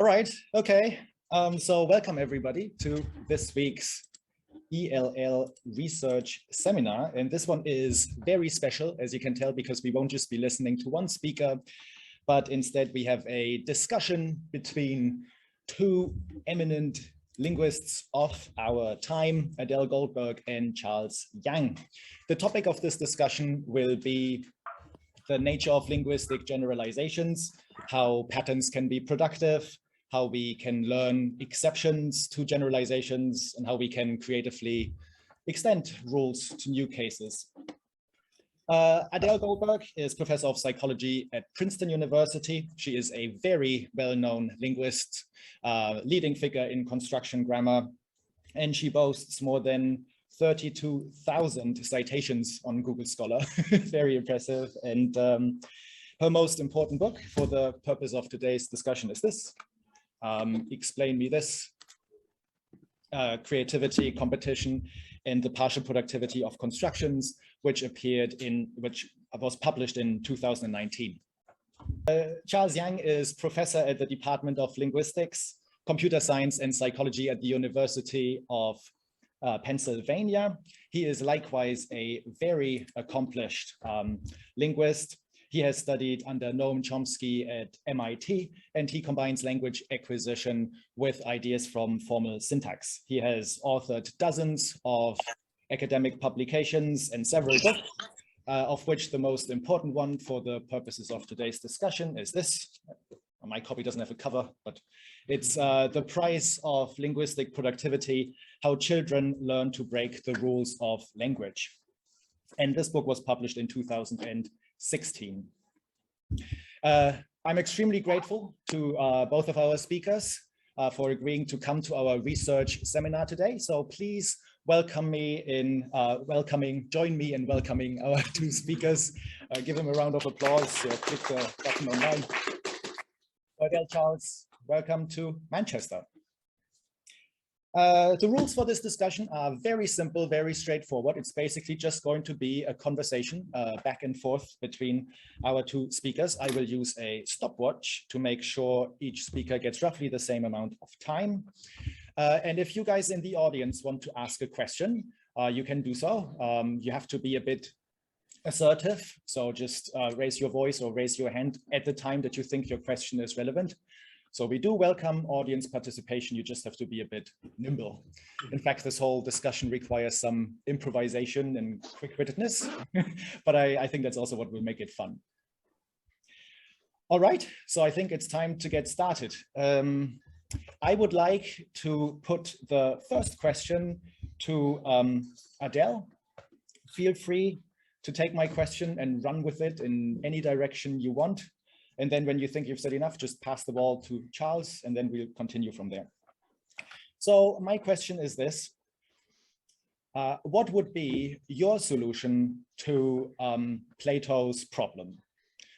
All right, okay. So welcome everybody to this week's ELL research seminar. And this one is very special, as you can tell, because we won't just be listening to one speaker, but instead we have a discussion between two eminent linguists of our time, Adele Goldberg and Charles Yang. The topic of this discussion will be the nature of linguistic generalizations, how patterns can be productive, how we can learn exceptions to generalizations, and how we can creatively extend rules to new cases. Adele Goldberg is professor of psychology at Princeton University. She is a very well-known linguist, leading figure in construction grammar, and she boasts more than 32,000 citations on Google Scholar. Very impressive. And her most important book for the purpose of today's discussion is this. Explain Me This, Creativity, Competition, and the Partial Productivity of Constructions, which was published in 2019. Charles Yang is professor at the Department of Linguistics, Computer Science and Psychology at the University of Pennsylvania. He is likewise a very accomplished linguist. He has studied under Noam Chomsky at MIT, and he combines language acquisition with ideas from formal syntax. He has authored dozens of academic publications and several books, of which the most important one for the purposes of today's discussion is this. My copy doesn't have a cover, but it's The Price of Linguistic Productivity, How Children Learn to Break the Rules of Language. And this book was published in 2016. I'm extremely grateful to both of our speakers for agreeing to come to our research seminar today. So please join me in welcoming our two speakers. Give them a round of applause. Click the button online. Adele, Charles, welcome to Manchester. The rules for this discussion are very simple, very straightforward. It's basically just going to be a conversation back and forth between our two speakers. I will use a stopwatch to make sure each speaker gets roughly the same amount of time. And if you guys in the audience want to ask a question, you can do so. You have to be a bit assertive. So just raise your voice or raise your hand at the time that you think your question is relevant. So we do welcome audience participation. You just have to be a bit nimble. In fact, this whole discussion requires some improvisation and quick-wittedness, but I think that's also what will make it fun. All right, so I think it's time to get started. I would like to put the first question to Adele. Feel free to take my question and run with it in any direction you want. And then when you think you've said enough, just pass the ball to Charles, and then we'll continue from there. So my question is this. What would be your solution to Plato's problem?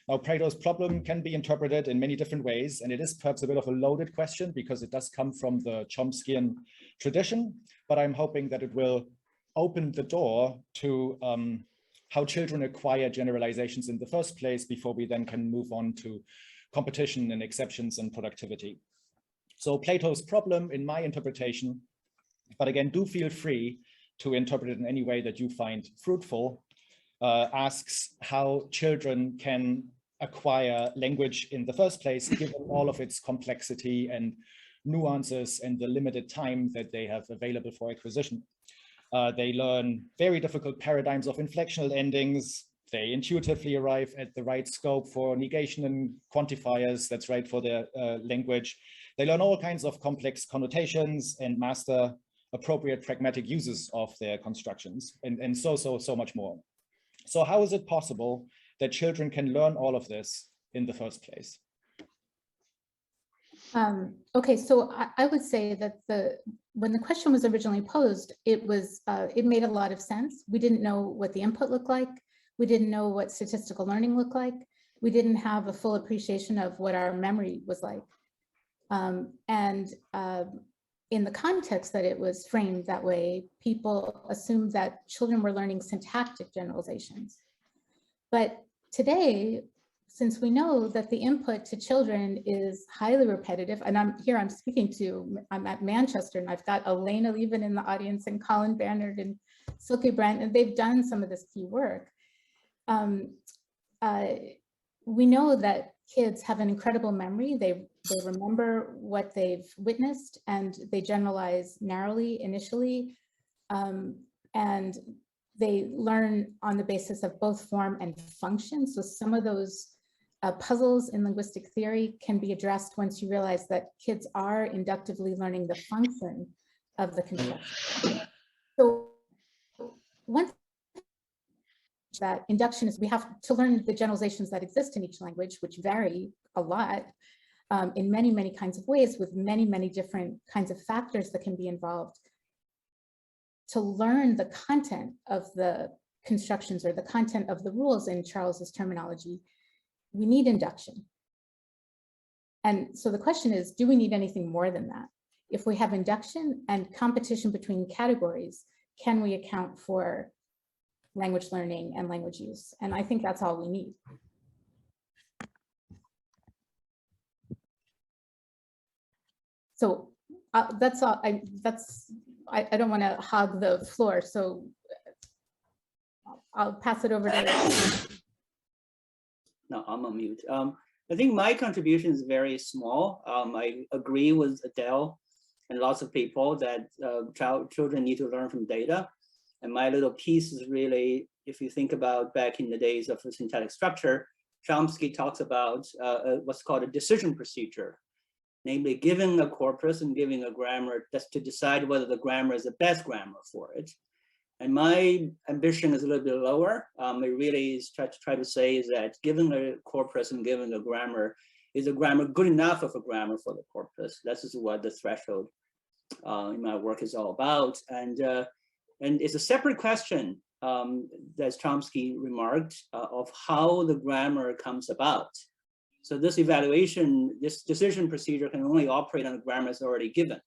Now, Plato's problem can be interpreted in many different ways, and it is perhaps a bit of a loaded question because it does come from the Chomskyan tradition, but I'm hoping that it will open the door to how children acquire generalizations in the first place before we then can move on to competition and exceptions and productivity. So Plato's problem, in my interpretation, but again, do feel free to interpret it in any way that you find fruitful, asks how children can acquire language in the first place, given all of its complexity and nuances and the limited time that they have available for acquisition. They learn very difficult paradigms of inflectional endings. They intuitively arrive at the right scope for negation and quantifiers that's right for their language. They learn all kinds of complex connotations and master appropriate pragmatic uses of their constructions and so much more. So how is it possible that children can learn all of this in the first place? Okay, so I would say that when the question was originally posed, it made a lot of sense. We didn't know what the input looked like. We didn't know what statistical learning looked like. We didn't have a full appreciation of what our memory was like. In the context that it was framed that way, people assumed that children were learning syntactic generalizations. But today, since we know that the input to children is highly repetitive, and I'm at Manchester, and I've got Elena Levin in the audience, and Colin Bernard and Silke Brandt, and they've done some of this key work. We know that kids have an incredible memory. They remember what they've witnessed, and they generalize narrowly initially, and they learn on the basis of both form and function. So some of those puzzles in linguistic theory can be addressed once you realize that kids are inductively learning the function of the construction. So once that induction is, we have to learn the generalizations that exist in each language, which vary a lot in many, many kinds of ways, with many, many different kinds of factors that can be involved. To learn the content of the constructions or the content of the rules in Charles's terminology, we need induction. And so the question is, do we need anything more than that? If we have induction and competition between categories, can we account for language learning and language use? And I think that's all we need. So that's all. I don't want to hog the floor, so I'll pass it over to. No, I'm on mute. I think my contribution is very small. I agree with Adele and lots of people that children need to learn from data. And my little piece is really, if you think about back in the days of syntactic structure, Chomsky talks about what's called a decision procedure. Namely, giving a corpus and giving a grammar just to decide whether the grammar is the best grammar for it. And my ambition is a little bit lower. It really is try to say is that giving a corpus and giving a grammar, is a grammar good enough of a grammar for the corpus? This is what the threshold in my work is all about. And it's a separate question, as Chomsky remarked, of how the grammar comes about. So this evaluation, this decision procedure can only operate on a grammar that's already given,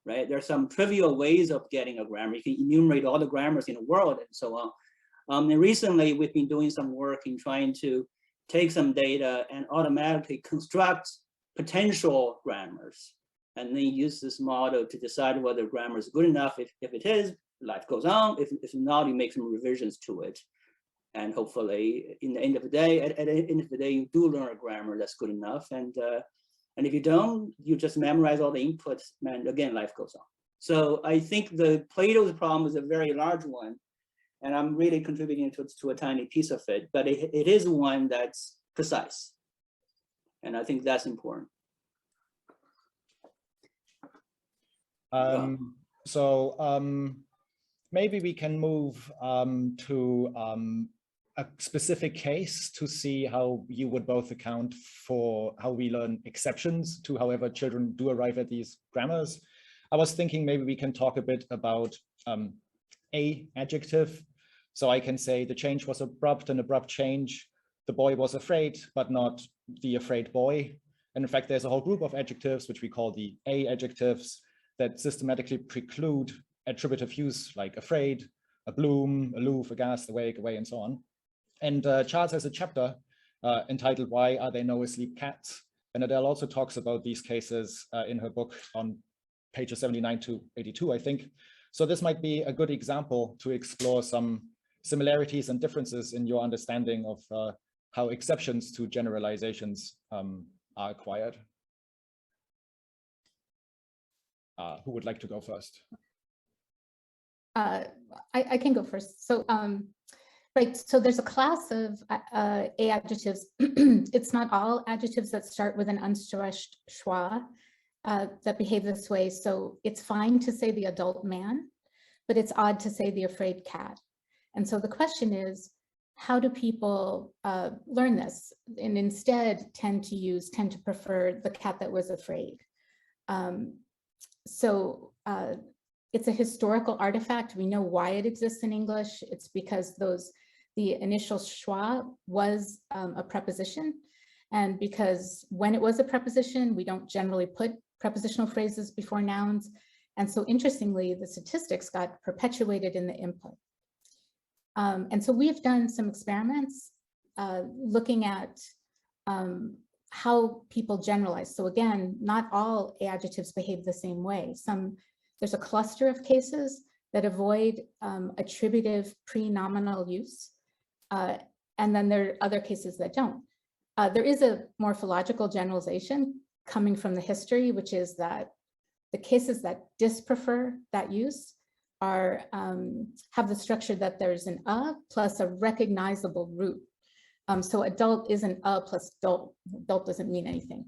right? There are some trivial ways of getting a grammar. You can enumerate all the grammars in the world and so on. And recently we've been doing some work in trying to take some data and automatically construct potential grammars, and then use this model to decide whether grammar is good enough. If it is, life goes on. If not, you make some revisions to it. And hopefully, in the end of the day, at the end of the day, you do learn a grammar that's good enough. And if you don't, you just memorize all the inputs, and again, life goes on. So I think the Plato's problem is a very large one, and I'm really contributing to a tiny piece of it, but it is one that's precise. And I think that's important. Maybe we can move to a specific case to see how you would both account for how we learn exceptions to however children do arrive at these grammars. I was thinking maybe we can talk a bit about A-adjective. So I can say the change was abrupt, an abrupt change. The boy was afraid, but not the afraid boy. And in fact, there's a whole group of adjectives, which we call the A-adjectives, that systematically preclude attributive use, like afraid, a bloom, aloof, aghast, awake, away, and so on. And Charles has a chapter entitled "Why Are They No Asleep Cats?" And Adele also talks about these cases in her book on pages 79 to 82, I think. So this might be a good example to explore some similarities and differences in your understanding of how exceptions to generalizations are acquired. Who would like to go first? I can go first. So, right, so there's a class of A-adjectives. It's not all adjectives that start with an unstressed schwa that behave this way. So it's fine to say the adult man, but it's odd to say the afraid cat. And so the question is, how do people learn this and instead tend to prefer the cat that was afraid? It's a historical artifact. We know why it exists in English. It's because the initial schwa was a preposition, and because when it was a preposition, we don't generally put prepositional phrases before nouns. And so interestingly, the statistics got perpetuated in the input. And so we've done some experiments looking at how people generalize. So again, not all A-adjectives behave the same way. There's a cluster of cases that avoid attributive pre-nominal use, and then there are other cases that don't. There is a morphological generalization coming from the history, which is that the cases that disprefer that use are have the structure that there's an a plus a recognizable root. So adult isn't a plus adult. Adult doesn't mean anything.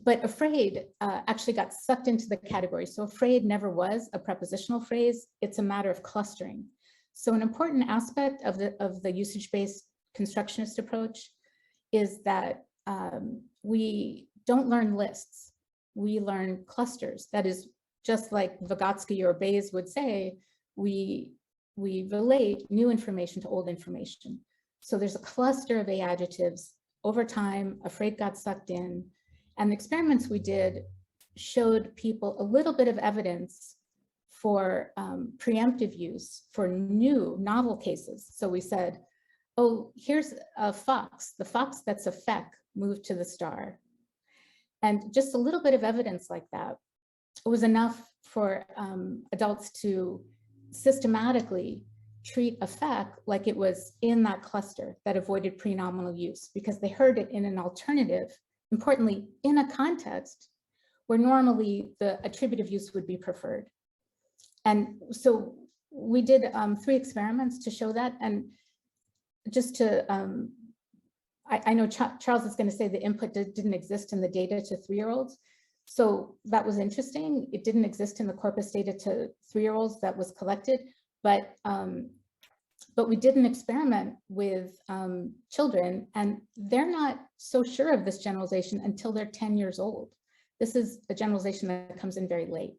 But afraid actually got sucked into the category. So afraid never was a prepositional phrase. It's a matter of clustering. So an important aspect of the usage-based constructionist approach is that we don't learn lists. We learn clusters. That is just like Vygotsky or Bayes would say, we relate new information to old information. So there's a cluster of A-adjectives. Over time, afraid got sucked in. And the experiments we did showed people a little bit of evidence for preemptive use for new novel cases. So we said, oh, here's a fox. The fox that's a feck moved to the star. And just a little bit of evidence like that was enough for adults to systematically treat a feck like it was in that cluster that avoided prenominal use, because they heard it in an alternative, importantly, in a context where normally the attributive use would be preferred. And so we did 3 experiments to show that. And just to, I know Charles is going to say the input didn't exist in the data to 3-year-olds. So that was interesting. It didn't exist in the corpus data to 3-year-olds that was collected, but we did an experiment with children, and they're not so sure of this generalization until they're 10 years old. This is a generalization that comes in very late.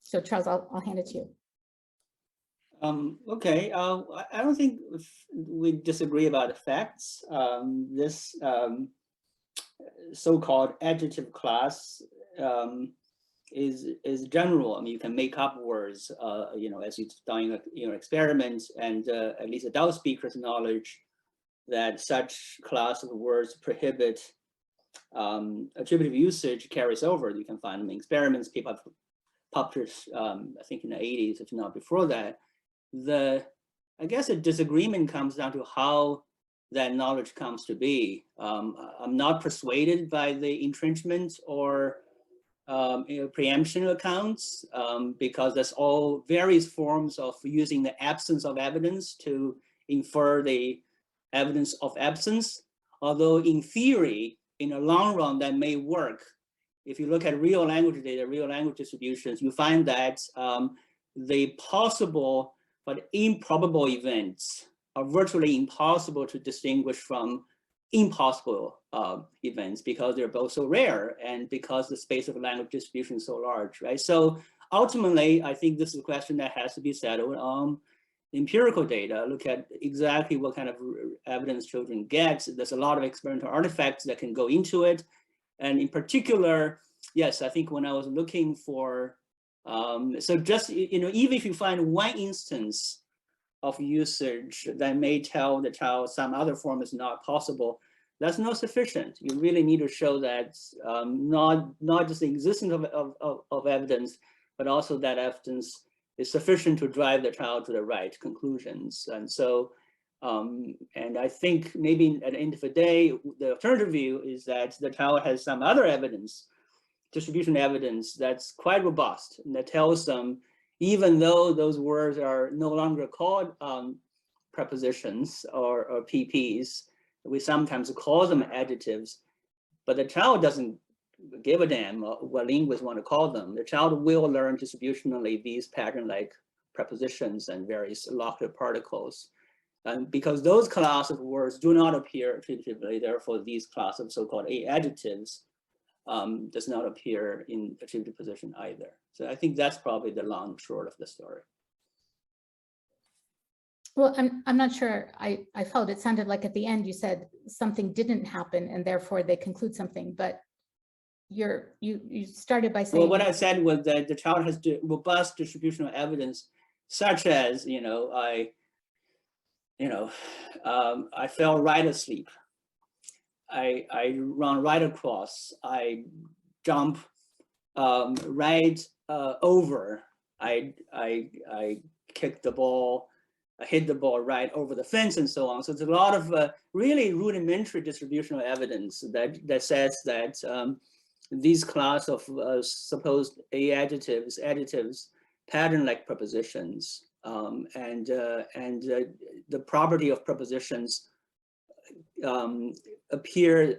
So Charles, I'll hand it to you. Okay, I don't think we disagree about the facts. This so-called adjective class is general. I mean, you can make up words, you know, as you've done your experiments, and at least adult speakers' knowledge that such class of words prohibit attributive usage carries over. You can find them in experiments. People have published, I think in the 80s, if not before that. I guess a disagreement comes down to how that knowledge comes to be. I'm not persuaded by the entrenchment or preemption accounts, because that's all various forms of using the absence of evidence to infer the evidence of absence. Although in theory, in the long run, that may work. If you look at real language data, real language distributions, you find that the possible but improbable events are virtually impossible to distinguish from impossible events, because they're both so rare and because the space of language distribution is so large, right? So ultimately, I think this is a question that has to be settled on empirical data. Look at exactly what kind of evidence children get. There's a lot of experimental artifacts that can go into it. And in particular, yes, I think when I was looking for, so just, you know, even if you find one instance of usage that may tell the child some other form is not possible, that's not sufficient. You really need to show that not just the existence of evidence, but also that evidence is sufficient to drive the child to the right conclusions. And so, and I think maybe at the end of the day, the alternative view is that the child has some other evidence, distribution evidence, that's quite robust, and that tells them, even though those words are no longer called prepositions or PPs, we sometimes call them adjectives, but the child doesn't give a damn what linguists want to call them. The child will learn distributionally these pattern-like prepositions and various locative particles. And because those class of words do not appear attributively, therefore these class of so-called A-adjectives does not appear in attributive position either. So I think that's probably the long and short of the story. Well, I'm not sure I followed. It sounded like at the end you said something didn't happen and therefore they conclude something, but you started by saying— Well, what I said was that the child has robust distributional evidence, such as, you know, I fell right asleep. I run right across. I jump right over. I kick the ball. I hit the ball right over the fence and so on. So there's a lot of really rudimentary distributional evidence that says that these class of supposed A-adjectives, adjectives, pattern-like prepositions, and the property of prepositions appear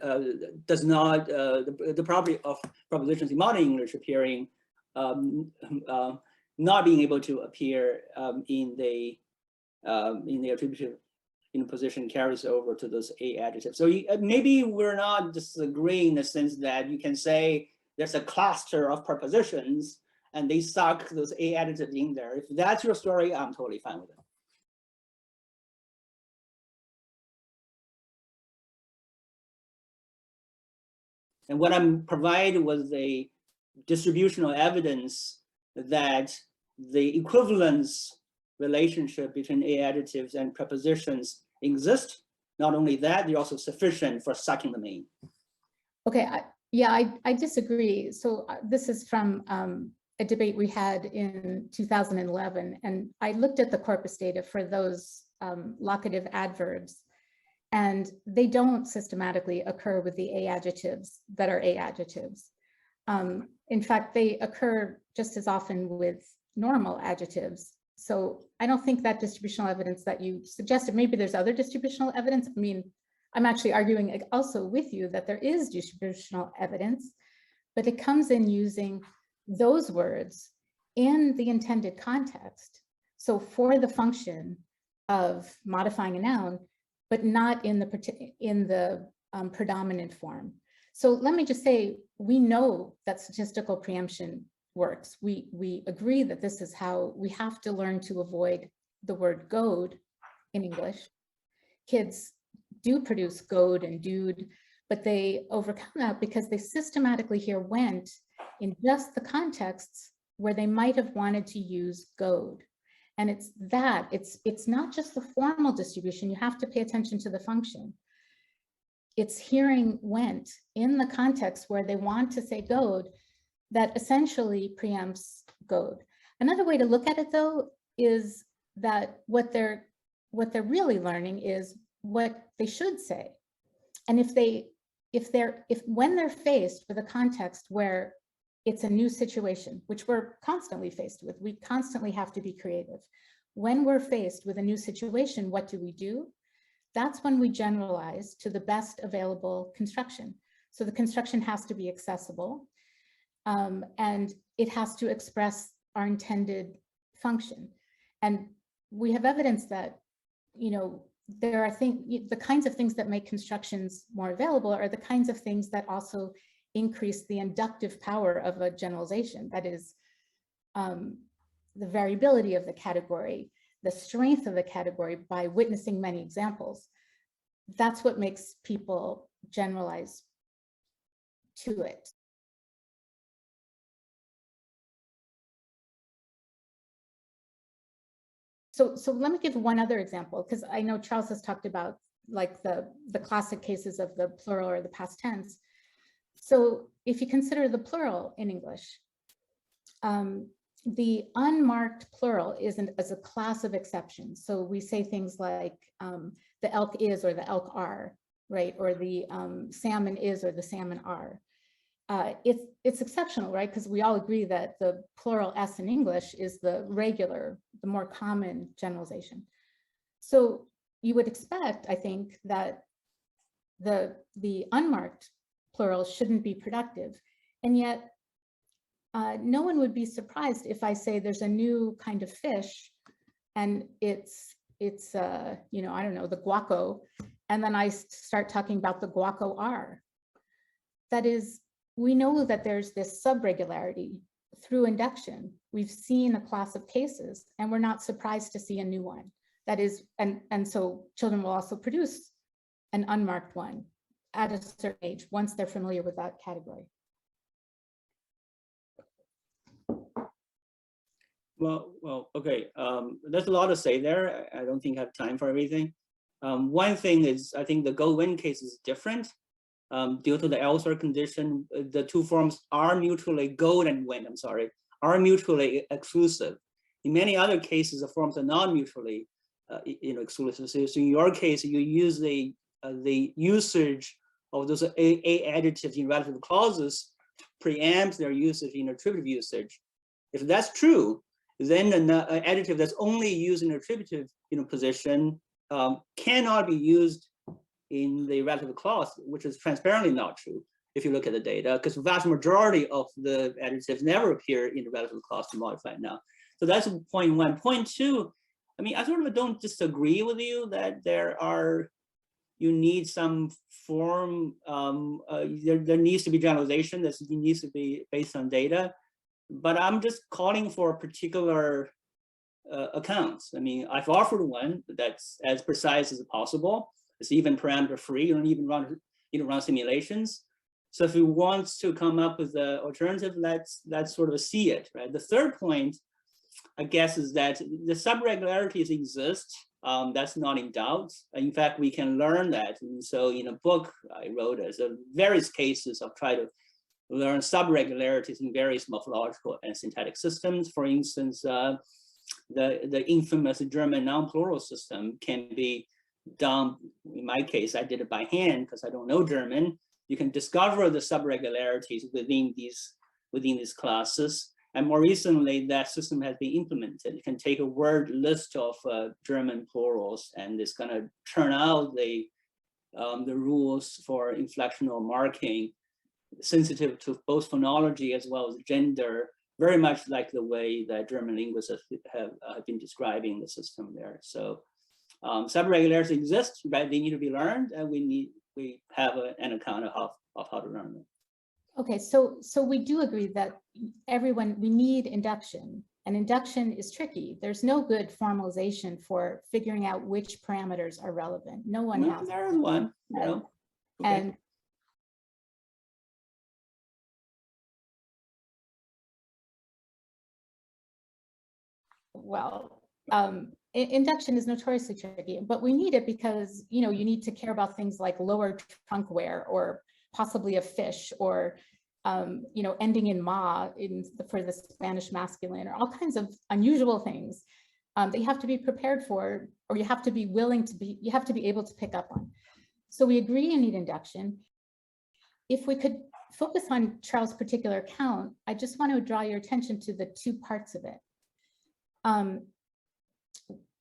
does not the property of prepositions in modern English appearing not being able to appear in the attributive position carries over to those A-adjectives. So maybe we're not disagreeing in the sense that you can say there's a cluster of prepositions and they suck those A-adjectives in there. If that's your story, I'm totally fine with it. And what I'm provided was a distributional evidence that the equivalence relationship between A-adjectives and prepositions exist. Not only that, they're also sufficient for sucking them in. Okay, I disagree. So this is from a debate we had in 2011, and I looked at the corpus data for those locative adverbs, and they don't systematically occur with the A-adjectives that are A-adjectives. In fact, they occur just as often with normal adjectives. So I don't think that distributional evidence that you suggested, maybe there's other distributional evidence. I mean, I'm actually arguing also with you that there is distributional evidence, but it comes in using those words in the intended context. So for the function of modifying a noun, but not in the predominant form. So let me just say, we know that statistical preemption works. We agree that this is how we have to learn to avoid the word goad in English. Kids do produce goad and dude, but they overcome that because they systematically here went in just the contexts where they might have wanted to use goad. And it's not just the formal distribution, you have to pay attention to the function. It's hearing went in the context where they want to say goad that essentially preempts goad. Another way to look at it though is that what they're really learning is what they should say. And when they're faced with a context where it's a new situation, which we're constantly faced with, we constantly have to be creative. When we're faced with a new situation, what do? That's when we generalize to the best available construction. So the construction has to be accessible, and it has to express our intended function. And we have evidence that, there are the kinds of things that make constructions more available are the kinds of things that also increase the inductive power of a generalization. That is, the variability of the category, the strength of the category by witnessing many examples. That's what makes people generalize to it. So let me give one other example, because I know Charles has talked about like the classic cases of the plural or the past tense. So if you consider the plural in English, the unmarked plural isn't as a class of exceptions. So we say things like the elk is or the elk are, right? Or the salmon is or the salmon are. It's exceptional, right? Because we all agree that the plural S in English is the regular, the more common generalization. So you would expect, I think, that the unmarked plural shouldn't be productive. And yet, no one would be surprised if I say there's a new kind of fish and it's I don't know, the guaco, and then I start talking about the guaco R. That is, we know that there's this subregularity through induction. We've seen a class of cases and we're not surprised to see a new one. That is, and so children will also produce an unmarked one at a certain age once they're familiar with that category. Well, okay. There's a lot to say there. I don't think I have time for everything. One thing is, I think the go-win case is different. Due to the elsewhere condition, the two forms are mutually are mutually exclusive. In many other cases, the forms are not mutually exclusive. So in your case, you use the usage of those A-adjectives in relative clauses to preempt their usage in attributive usage. If that's true, then an adjective that's only used in attributive position cannot be used in the relative clause, which is transparently not true if you look at the data, because the vast majority of the adjectives never appear in the relative clause to modify now. So that's point one. Point two, I mean, I sort of don't disagree with you that you need some form, there needs to be generalization, that needs to be based on data, but I'm just calling for particular accounts. I mean, I've offered one that's as precise as possible. It's even parameter free. You don't even run simulations. So if you want to come up with an alternative, let's sort of see it, right? The third point, I guess, is that the subregularities exist. That's not in doubt. In fact, we can learn that. And so in a book I wrote, there's various cases of trying to learn subregularities in various morphological and syntactic systems. For instance, the infamous German non-plural system can be done. In my case, I did it by hand because I don't know German. You can discover the subregularities within these classes. And more recently, that system has been implemented. You can take a word list of German plurals, and it's going to turn out the rules for inflectional marking, sensitive to both phonology as well as gender, very much like the way that German linguists have been describing the system there. So subregularities exist, right? They need to be learned, and we have an account of how to learn them. Okay, so we do agree that we need induction, and induction is tricky. There's no good formalization for figuring out which parameters are relevant. No one has. There is one, you know. Okay. And well, induction is notoriously tricky, but we need it because you need to care about things like lower trunk wear, or possibly a fish, or ending in ma for the Spanish masculine, or all kinds of unusual things that you have to be prepared for, or you have to be able to pick up on. So we agree you need induction. If we could focus on Charles' particular account, I just want to draw your attention to the two parts of it.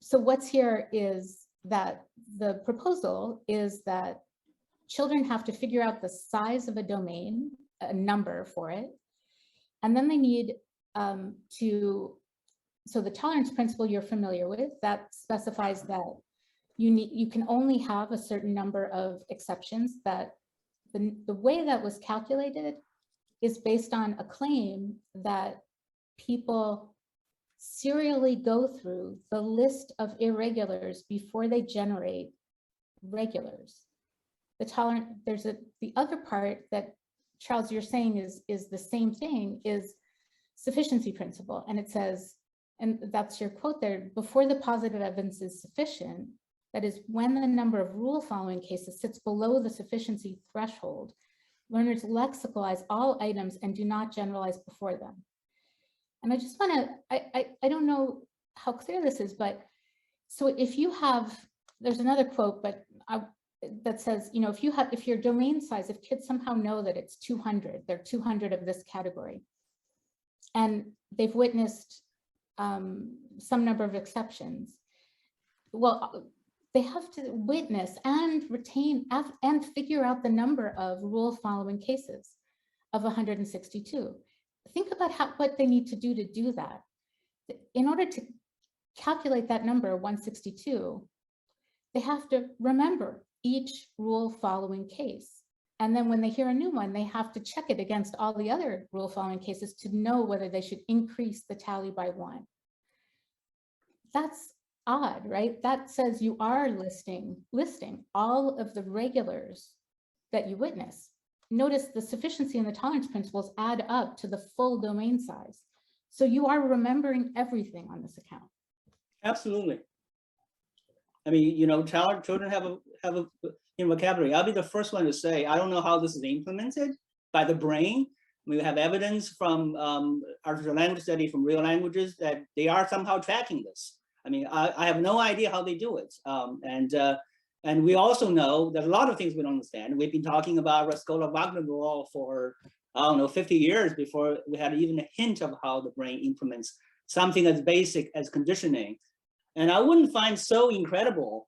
So what's here is that the proposal is that children have to figure out the size of a domain, a number for it, and then they need so the tolerance principle you're familiar with, that specifies that you can only have a certain number of exceptions, that the way that was calculated is based on a claim that people serially go through the list of irregulars before they generate regulars. The other part that, Charles, you're saying is the same thing, is sufficiency principle. And it says, and that's your quote there, before the positive evidence is sufficient, that is when the number of rule following cases sits below the sufficiency threshold, learners lexicalize all items and do not generalize before them. And I just want to, I don't know how clear this is, but so if you have, there's another quote, but that says, if your domain size, if kids somehow know that it's 200, there are 200 of this category, and they've witnessed some number of exceptions, well, they have to witness and retain and figure out the number of rule following cases of 162. Think about what they need to do that. In order to calculate that number, 162, they have to remember each rule following case. And then when they hear a new one, they have to check it against all the other rule following cases to know whether they should increase the tally by 1. That's odd, right? That says you are listing all of the regulars that you witness. Notice the sufficiency and the tolerance principles add up to the full domain size. So you are remembering everything on this account. Absolutely. I mean, you know, children have a vocabulary. I'll be the first one to say, I don't know how this is implemented by the brain. We have evidence from artificial language study, from real languages, that they are somehow tracking this. I mean, I have no idea how they do it. And we also know that a lot of things we don't understand. We've been talking about Raskola-Wagner rule for, I don't know, 50 years before we had even a hint of how the brain implements something as basic as conditioning. And I wouldn't find so incredible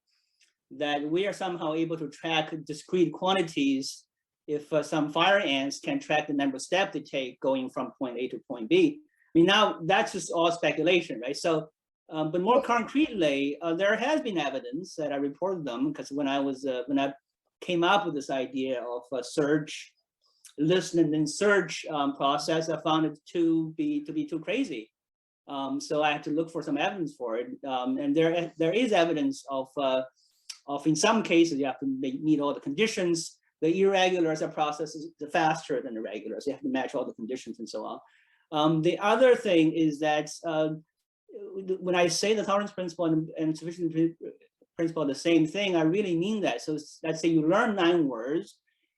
that we are somehow able to track discrete quantities if some fire ants can track the number of steps they take going from point A to point B. I mean, now that's just all speculation, right? So, but more concretely, there has been evidence that I reported them, because when I came up with this idea of a search, listen and then search process, I found it to be too crazy. So I had to look for some evidence for it, and there is evidence of in some cases you have to meet all the conditions. The irregulars are processed faster than the regulars. You have to match all the conditions and so on. The other thing is that when I say the tolerance principle and sufficiency principle are the same thing, I really mean that. So let's say you learn 9 words.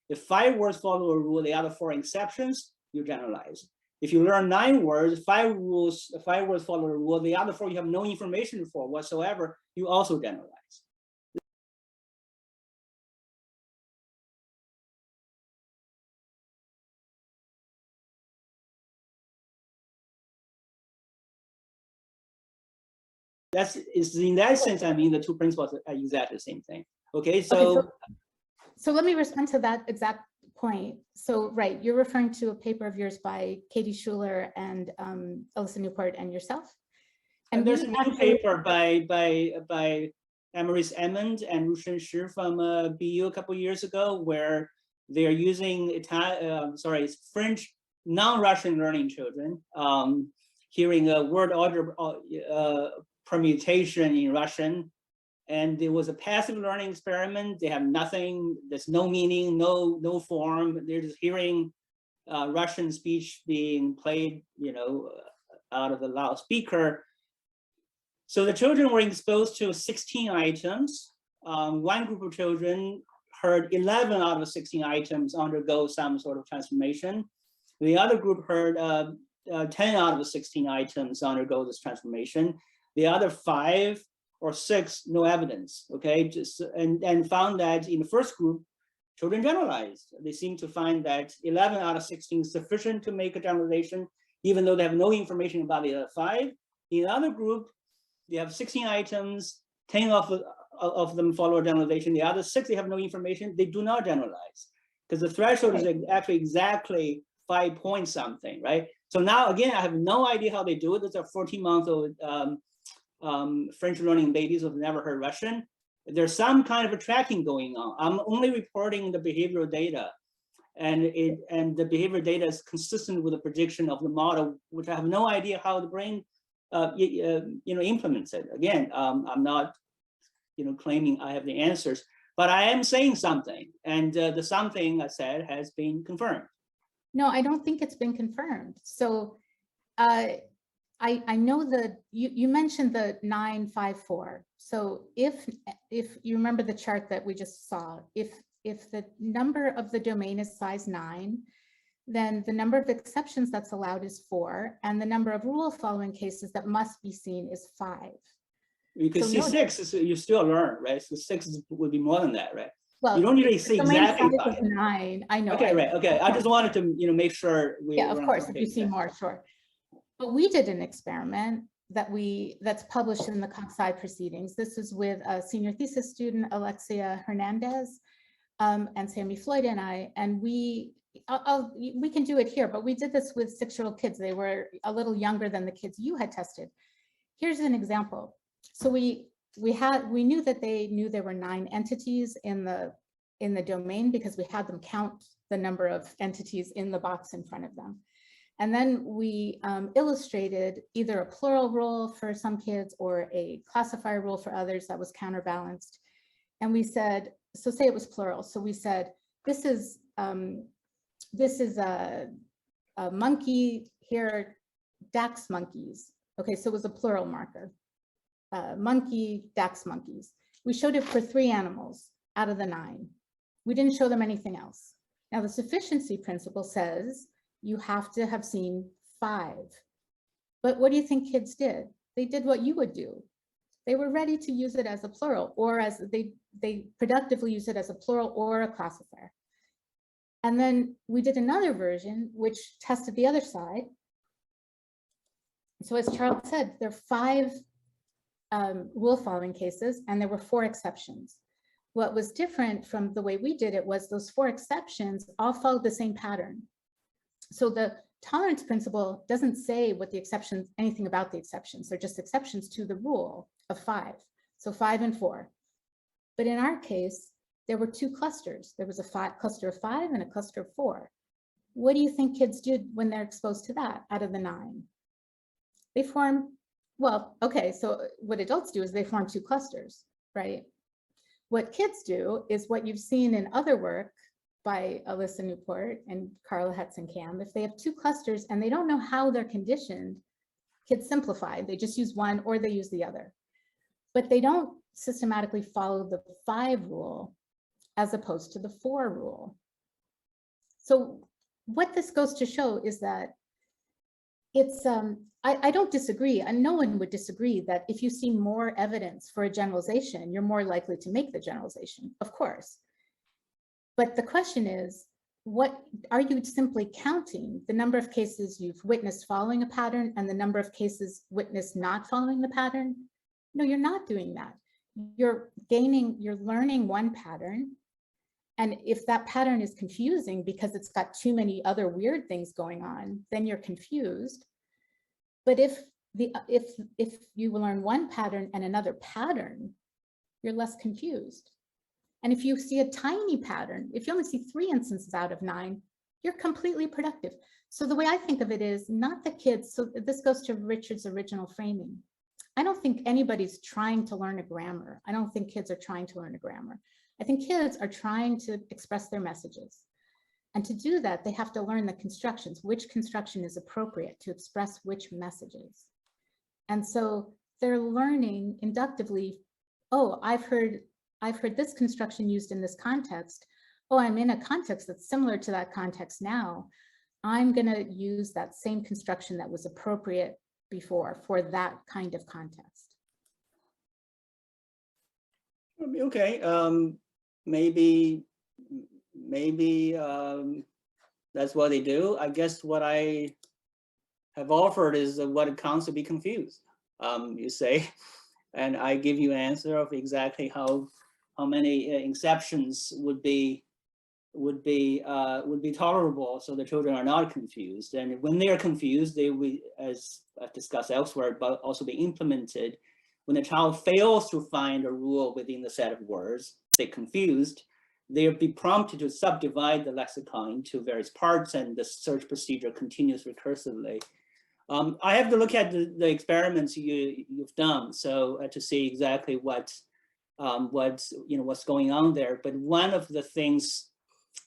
If 5 words follow a rule, the other 4 exceptions, you generalize. If you learn 9 words, 5 words follow a rule, the other 4 you have no information for whatsoever, you also generalize. It's in that sense, I mean, the 2 principles are exactly the same thing. Okay, so. Okay, so let me respond to that exact point. So, right, you're referring to a paper of yours by Katie Schuler and Alyssa Newport and yourself. And there's a new paper by Amaris Emmond and Rushen Shi from BU a couple of years ago, where they are using French non-Russian learning children, hearing a word order permutation in Russian. And it was a passive learning experiment. They have nothing, there's no meaning, no form. They're just hearing Russian speech being played, you know, out of the loudspeaker. So the children were exposed to 16 items. One group of children heard 11 out of 16 items undergo some sort of transformation. The other group heard 10 out of the 16 items undergo this transformation. The other 5 or 6, no evidence, okay? And found that in the first group, children generalized. They seem to find that 11 out of 16 is sufficient to make a generalization, even though they have no information about the other 5. In the other group, they have 16 items, 10 of them follow a generalization. The other 6, they have no information, they do not generalize. Because the threshold is actually exactly 5 point something, right? So now, again, I have no idea how they do it. It's a 14-month-old French learning babies who have never heard Russian. There's some kind of a tracking going on. I'm only reporting the behavioral data, and the behavioral data is consistent with the prediction of the model, which I have no idea how the brain implements it. Again, I'm not claiming I have the answers, but I am saying something, and the something I said has been confirmed. No, I don't think it's been confirmed. So I know that you mentioned the 954. So if you remember the chart that we just saw, if the number of the domain is size 9, then the number of exceptions that's allowed is 4, and the number of rule following cases that must be seen is 5. You can see 6 is you still learn, right? So 6 would be more than that, right? Well, you don't really see exactly 5. 9. I know. Okay, right. Okay, I just wanted to make sure we. Yeah, of course. If you see more, sure. But we did an experiment that's published in the CompSci proceedings. This is with a senior thesis student, Alexia Hernandez, and Sammy Floyd and I, and we can do it here, but we did this with 6-year-old kids. They were a little younger than the kids you had tested. Here's an example. So we knew that they knew there were 9 entities in the domain because we had them count the number of entities in the box in front of them. And then we illustrated either a plural rule for some kids or a classifier rule for others that was counterbalanced. And we said, so say it was plural. So we said, this is a monkey here Dax monkeys. Okay, so it was a plural marker. Monkey, Dax monkeys. We showed it for 3 animals out of the 9. We didn't show them anything else. Now the sufficiency principle says you have to have seen 5. But what do you think kids did? They did what you would do. They were ready to use it as a plural, or as they productively use it as a plural or a classifier. And then we did another version which tested the other side. So as Charles said, there are 5 rule following cases, and there were 4 exceptions. What was different from the way we did it was those 4 exceptions all followed the same pattern. So the tolerance principle doesn't say what the exceptions, anything about the exceptions. They're just exceptions to the rule of 5. So 5 and 4. But in our case, there were 2 clusters. There was a cluster of 5 and a cluster of 4. What do you think kids did when they're exposed to that out of the 9? They form, well, okay, so what adults do is they form 2 clusters, right? What kids do is what you've seen in other work by Alyssa Newport and Carla Hetzenkamp. If they have 2 clusters and they don't know how they're conditioned, kids simplify. They just use one or they use the other. But they don't systematically follow the 5 rule as opposed to the 4 rule. So what this goes to show is that it's, I don't disagree, and no one would disagree that if you see more evidence for a generalization, you're more likely to make the generalization, of course. But the question is, what are you simply counting the number of cases you've witnessed following a pattern and the number of cases witnessed not following the pattern? No, you're not doing that. You're learning one pattern. And if that pattern is confusing because it's got too many other weird things going on, then you're confused. But if you learn one pattern and another pattern, you're less confused. And if you see a tiny pattern, if you only see 3 instances out of 9, you're completely productive. So the way I think of it is not the kids. So this goes to Richard's original framing. I don't think anybody's trying to learn a grammar. I don't think kids are trying to learn a grammar. I think kids are trying to express their messages. And to do that, they have to learn the constructions, which construction is appropriate to express which messages. And so they're learning inductively, oh, I've heard this construction used in this context. Oh, I'm in a context that's similar to that context now. I'm going to use that same construction that was appropriate before for that kind of context. Okay, maybe that's what they do. I guess what I have offered is what it counts to be confused, you say, and I give you an answer of exactly how many exceptions would be tolerable so the children are not confused. And when they are confused, they will, as I've discussed elsewhere, but also be implemented. When the child fails to find a rule within the set of words, they're confused, they'll be prompted to subdivide the lexicon into various parts, and the search procedure continues recursively. I have to look at the experiments you've done, so to see exactly what's going on there. But one of the things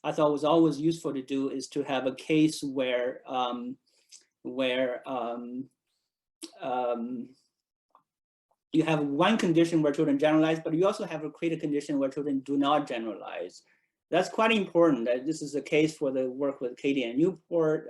I thought was always useful to do is to have a case where you have one condition where children generalize, but you also have a create a condition where children do not generalize. That's quite important. This is a case for the work with Katie and Newport,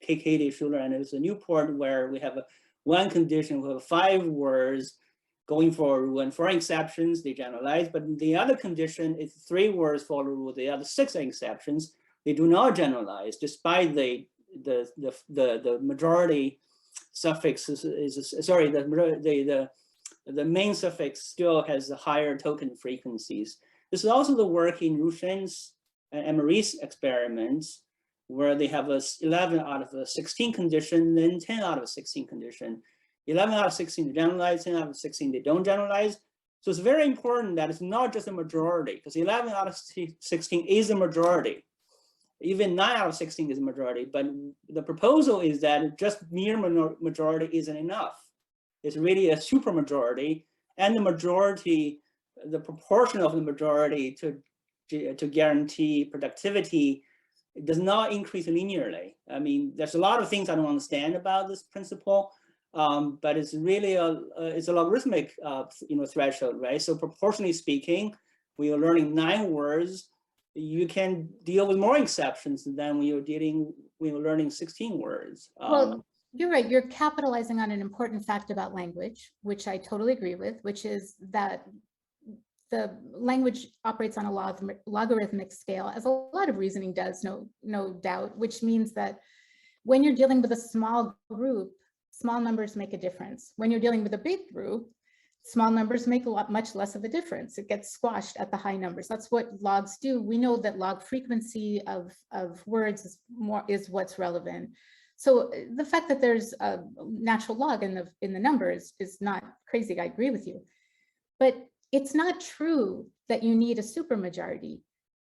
Katie Schuler and it's a Newport, where we have one condition with 5 words going for a rule, and 4 exceptions, they generalize. But the other condition is 3 words follow a rule, the other 6 exceptions, they do not generalize, despite the majority suffix the main suffix still has higher token frequencies. This is also the work in Rushen's and Emery's experiments, where they have 11 out of 16 condition, then 10 out of 16 condition. 11 out of 16 they generalize, 10 out of 16 they don't generalize. So it's very important that it's not just a majority, because 11 out of 16 is a majority. Even 9 out of 16 is a majority, but the proposal is that just mere majority isn't enough. It's really a supermajority, and the majority, the proportion of the majority to guarantee productivity It does not increase linearly. I mean, there's a lot of things I don't understand about this principle, but it's really it's a logarithmic threshold, right? So proportionally speaking, when you're learning 9 words, you can deal with more exceptions than when you're learning 16 words. Well, you're right. You're capitalizing on an important fact about language, which I totally agree with, which is that the language operates on a logarithmic scale, as a lot of reasoning does, no doubt, which means that when you're dealing with a small group, small numbers make a difference. When you're dealing with a big group, small numbers make much less of a difference. It gets squashed at the high numbers. That's what logs do. We know that log frequency of words is what's relevant. So the fact that there's a natural log in the numbers is not crazy. I agree with you, but it's not true that you need a supermajority,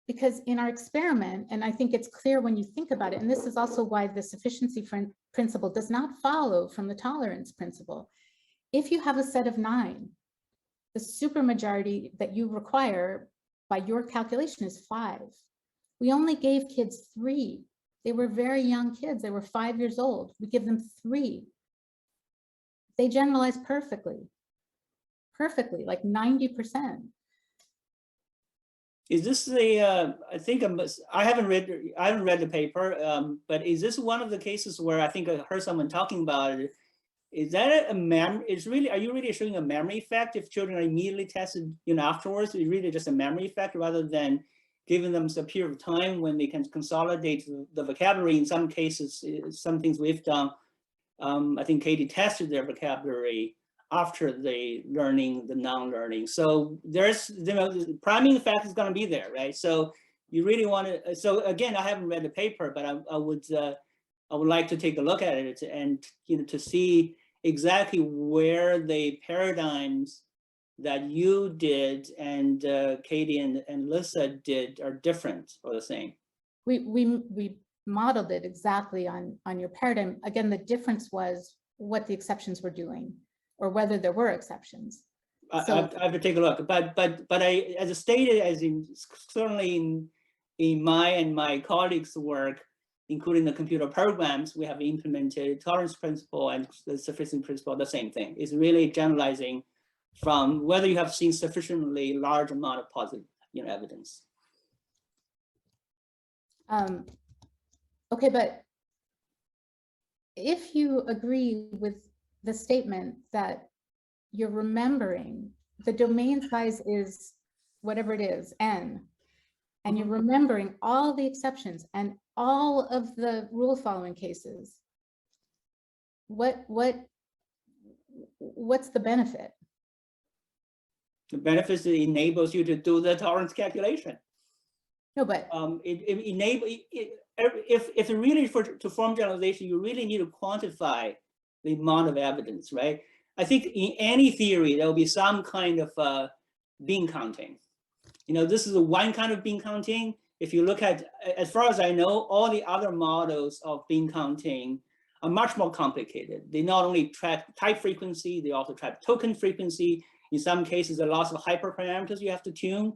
because in our experiment, and I think it's clear when you think about it, and this is also why the sufficiency principle does not follow from the tolerance principle. If you have a set of 9, the supermajority that you require by your calculation is 5. We only gave kids 3. They were very young kids. They were 5 years old. We give them 3. They generalize perfectly, like 90%. Is this the? I think I haven't read the paper, but is this one of the cases where I think I heard someone talking about it? Is that a memory? Are you really showing a memory effect if children are immediately tested, afterwards? It's really just a memory effect rather than giving them a period of time when they can consolidate the vocabulary. In some cases, some things we've done, I think Katie tested their vocabulary after the learning, the non-learning. So there's, the priming effect is going to be there, right? So you really want to. So again, I haven't read the paper, but I would like to take a look at it and to see exactly where the paradigms that you did and Katie and Lisa did are different or the same. We modeled it exactly on your paradigm. Again, the difference was what the exceptions were doing, or whether there were exceptions. So, I have to take a look, but I, as stated, certainly in my and my colleagues' work, including the computer programs, we have implemented tolerance principle and the sufficiency principle, the same thing. It's really generalizing from whether you have seen sufficiently large amount of positive evidence. Okay, but if you agree with the statement that you're remembering the domain size is whatever it is, n, and you're remembering all the exceptions and all of the rule following cases, what's the benefit? The benefit is it enables you to do the tolerance calculation. No, but if really to form generalization, you really need to quantify the amount of evidence, right? I think in any theory there will be some kind of bean counting. This is one kind of bean counting. If you look at, as far as I know, all the other models of bean counting are much more complicated. They not only track type frequency, they also track token frequency. In some cases, there are lots of hyperparameters you have to tune.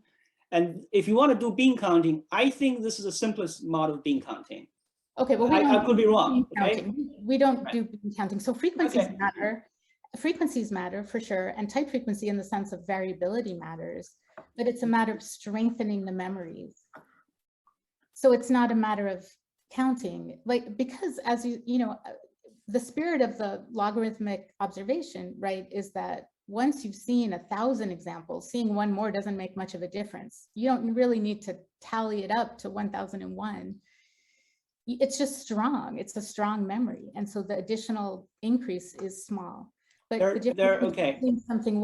And if you want to do bean counting, I think this is the simplest model of bean counting. Okay, well, I could be wrong. Okay? We don't do bean counting. So frequencies matter. Frequencies matter for sure, and type frequency in the sense of variability matters, but it's a matter of strengthening the memories. So it's not a matter of counting, because as the spirit of the logarithmic observation, right, is that once you've seen 1,000 examples, seeing one more doesn't make much of a difference. You don't really need to tally it up to 1001. It's just strong. It's a strong memory. And so the additional increase is small. But the difference between something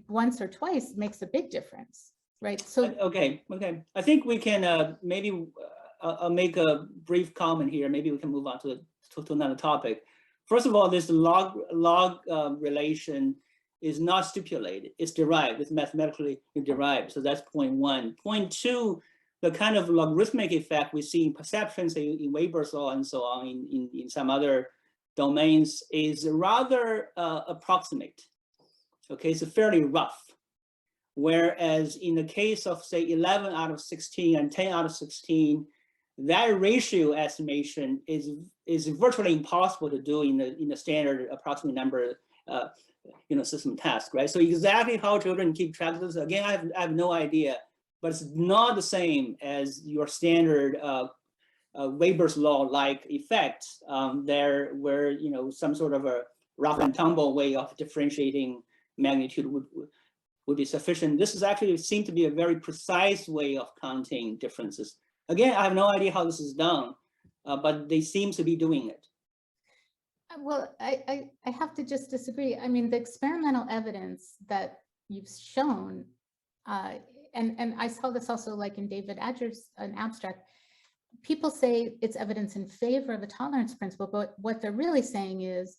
once or twice makes a big difference, right? So okay. I think we can maybe I'll make a brief comment here. Maybe we can move on to another topic. First of all, this log relation is not stipulated. It's derived. It's mathematically derived. So that's point one. Point two, the kind of logarithmic effect we see in perceptions in Weber's law and so on in some other domains is rather approximate. Okay, it's fairly rough. Whereas in the case of say 11 out of 16 and 10 out of 16, that ratio estimation is virtually impossible to do in the standard approximate number system task, right? So exactly how children keep track of this, again, I have no idea, but it's not the same as your standard Weber's law like effect there, where some sort of a rough and tumble way of differentiating magnitude would be sufficient. This is actually seemed to be a very precise way of counting differences. Again, I have no idea how this is done, but they seem to be doing it. Well, I have to just disagree. I mean, the experimental evidence that you've shown, and I saw this also like in David Adger's an abstract, people say it's evidence in favor of a tolerance principle, but what they're really saying is,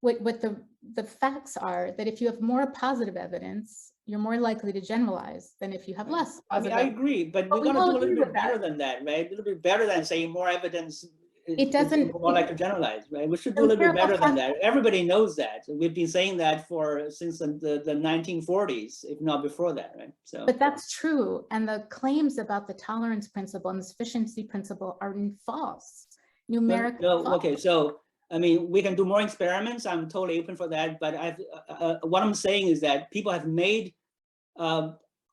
what the facts are that if you have more positive evidence, you're more likely to generalize than if you have less. I mean, I agree, but we're going to do a little bit better than that, right? A little bit better than saying more evidence. It doesn't more like to generalize, right? We should do a little bit better than that. Everybody knows that. We've been saying that since the 1940s, if not before that, right? So, but that's true, and the claims about the tolerance principle and the sufficiency principle are false. Numeric. No, okay, so I mean, we can do more experiments. I'm totally open for that. But what I'm saying is that people have made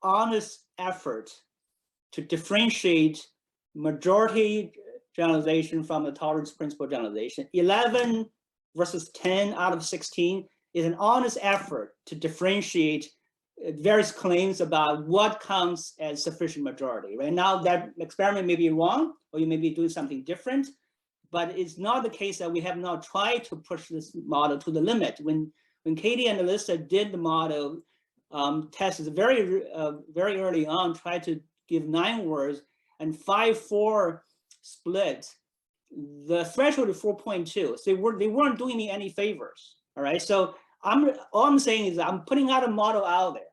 honest effort to differentiate majority generalization from the tolerance principle generalization. 11 versus 10 out of 16 is an honest effort to differentiate various claims about what counts as sufficient majority. Right now, that experiment may be wrong, or you may be doing something different, but it's not the case that we have not tried to push this model to the limit. When Katie and Alyssa did the model tests very early on, tried to give 9 words and 5-4 split, the threshold is 4.2. So they weren't doing me any favors. All right. So all I'm saying is I'm putting out a model out there,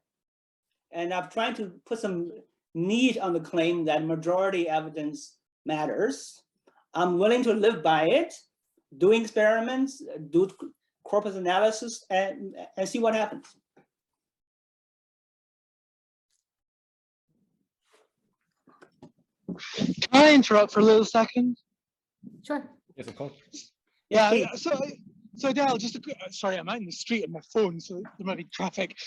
and I'm trying to put some meat on the claim that majority evidence matters. I'm willing to live by it, do experiments, do corpus analysis, and see what happens. Can I interrupt for a little second? Sure. Yes, of course. Yeah. So Adele, sorry, I'm out in the street on my phone, so there might be traffic.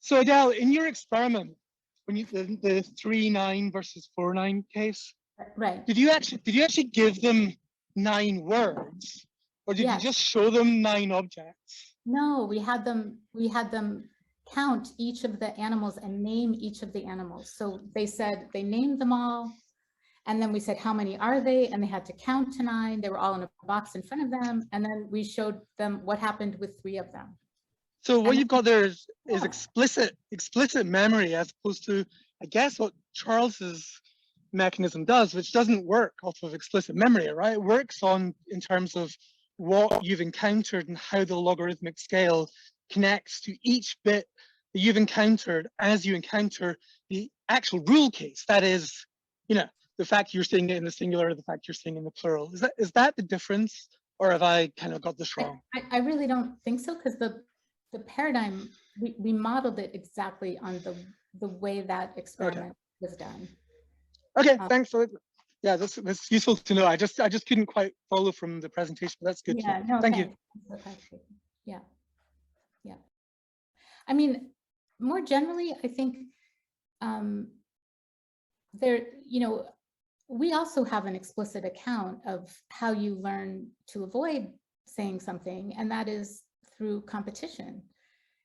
So Adele, in your experiment, when you the 3-9 versus 4-9 case, right? Did you actually give them 9 words, or did you just show them 9 objects? No, we had them count each of the animals and name each of the animals. So they said they named them all, and then we said how many are they, and they had to count to 9. They were all in a box in front of them, and then we showed them what happened with 3 of them. So what you've got there is explicit memory, as opposed to, I guess, what Charles's mechanism does, which doesn't work off of explicit memory, right? It works in terms of what you've encountered and how the logarithmic scale connects to each bit that you've encountered as you encounter the actual rule case. That is, the fact you're seeing it in the singular, the fact you're seeing it in the plural. Is that the difference, or have I kind of got this wrong? I really don't think so, because the paradigm, we modeled it exactly on the way that experiment was done. Okay, thanks for it. Yeah, that's useful to know. I just couldn't quite follow from the presentation, but that's good. Yeah, no, thank you. Yeah. I mean, more generally, I think we also have an explicit account of how you learn to avoid saying something, and that is through competition.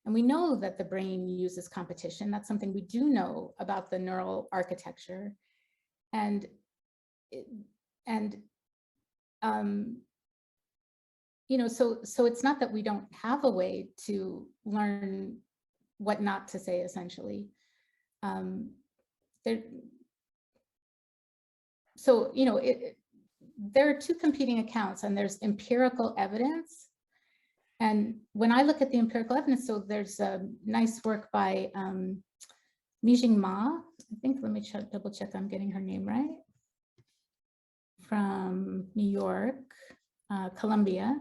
And we know that the brain uses competition. That's something we do know about the neural architecture. And so it's not that we don't have a way to learn what not to say, essentially. There are 2 competing accounts, and there's empirical evidence. And when I look at the empirical evidence, so there's a nice work by Mijing Ma, I think, let me double check I'm getting her name right, from New York, Columbia.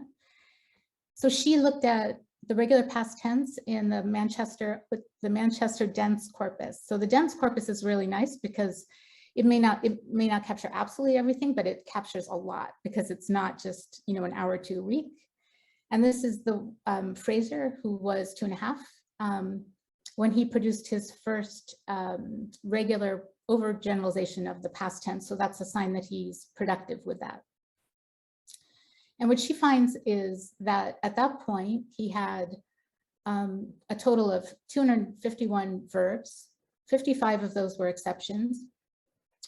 So she looked at the regular past tense in the Manchester dense corpus. So the dense corpus is really nice because it may not capture absolutely everything, but it captures a lot because it's not just, you know, an hour or two a week. And this is the Fraser, who was 2.5, when he produced his first regular overgeneralization of the past tense. So that's a sign that he's productive with that. And what she finds is that at that point, he had a total of 251 verbs. 55 of those were exceptions.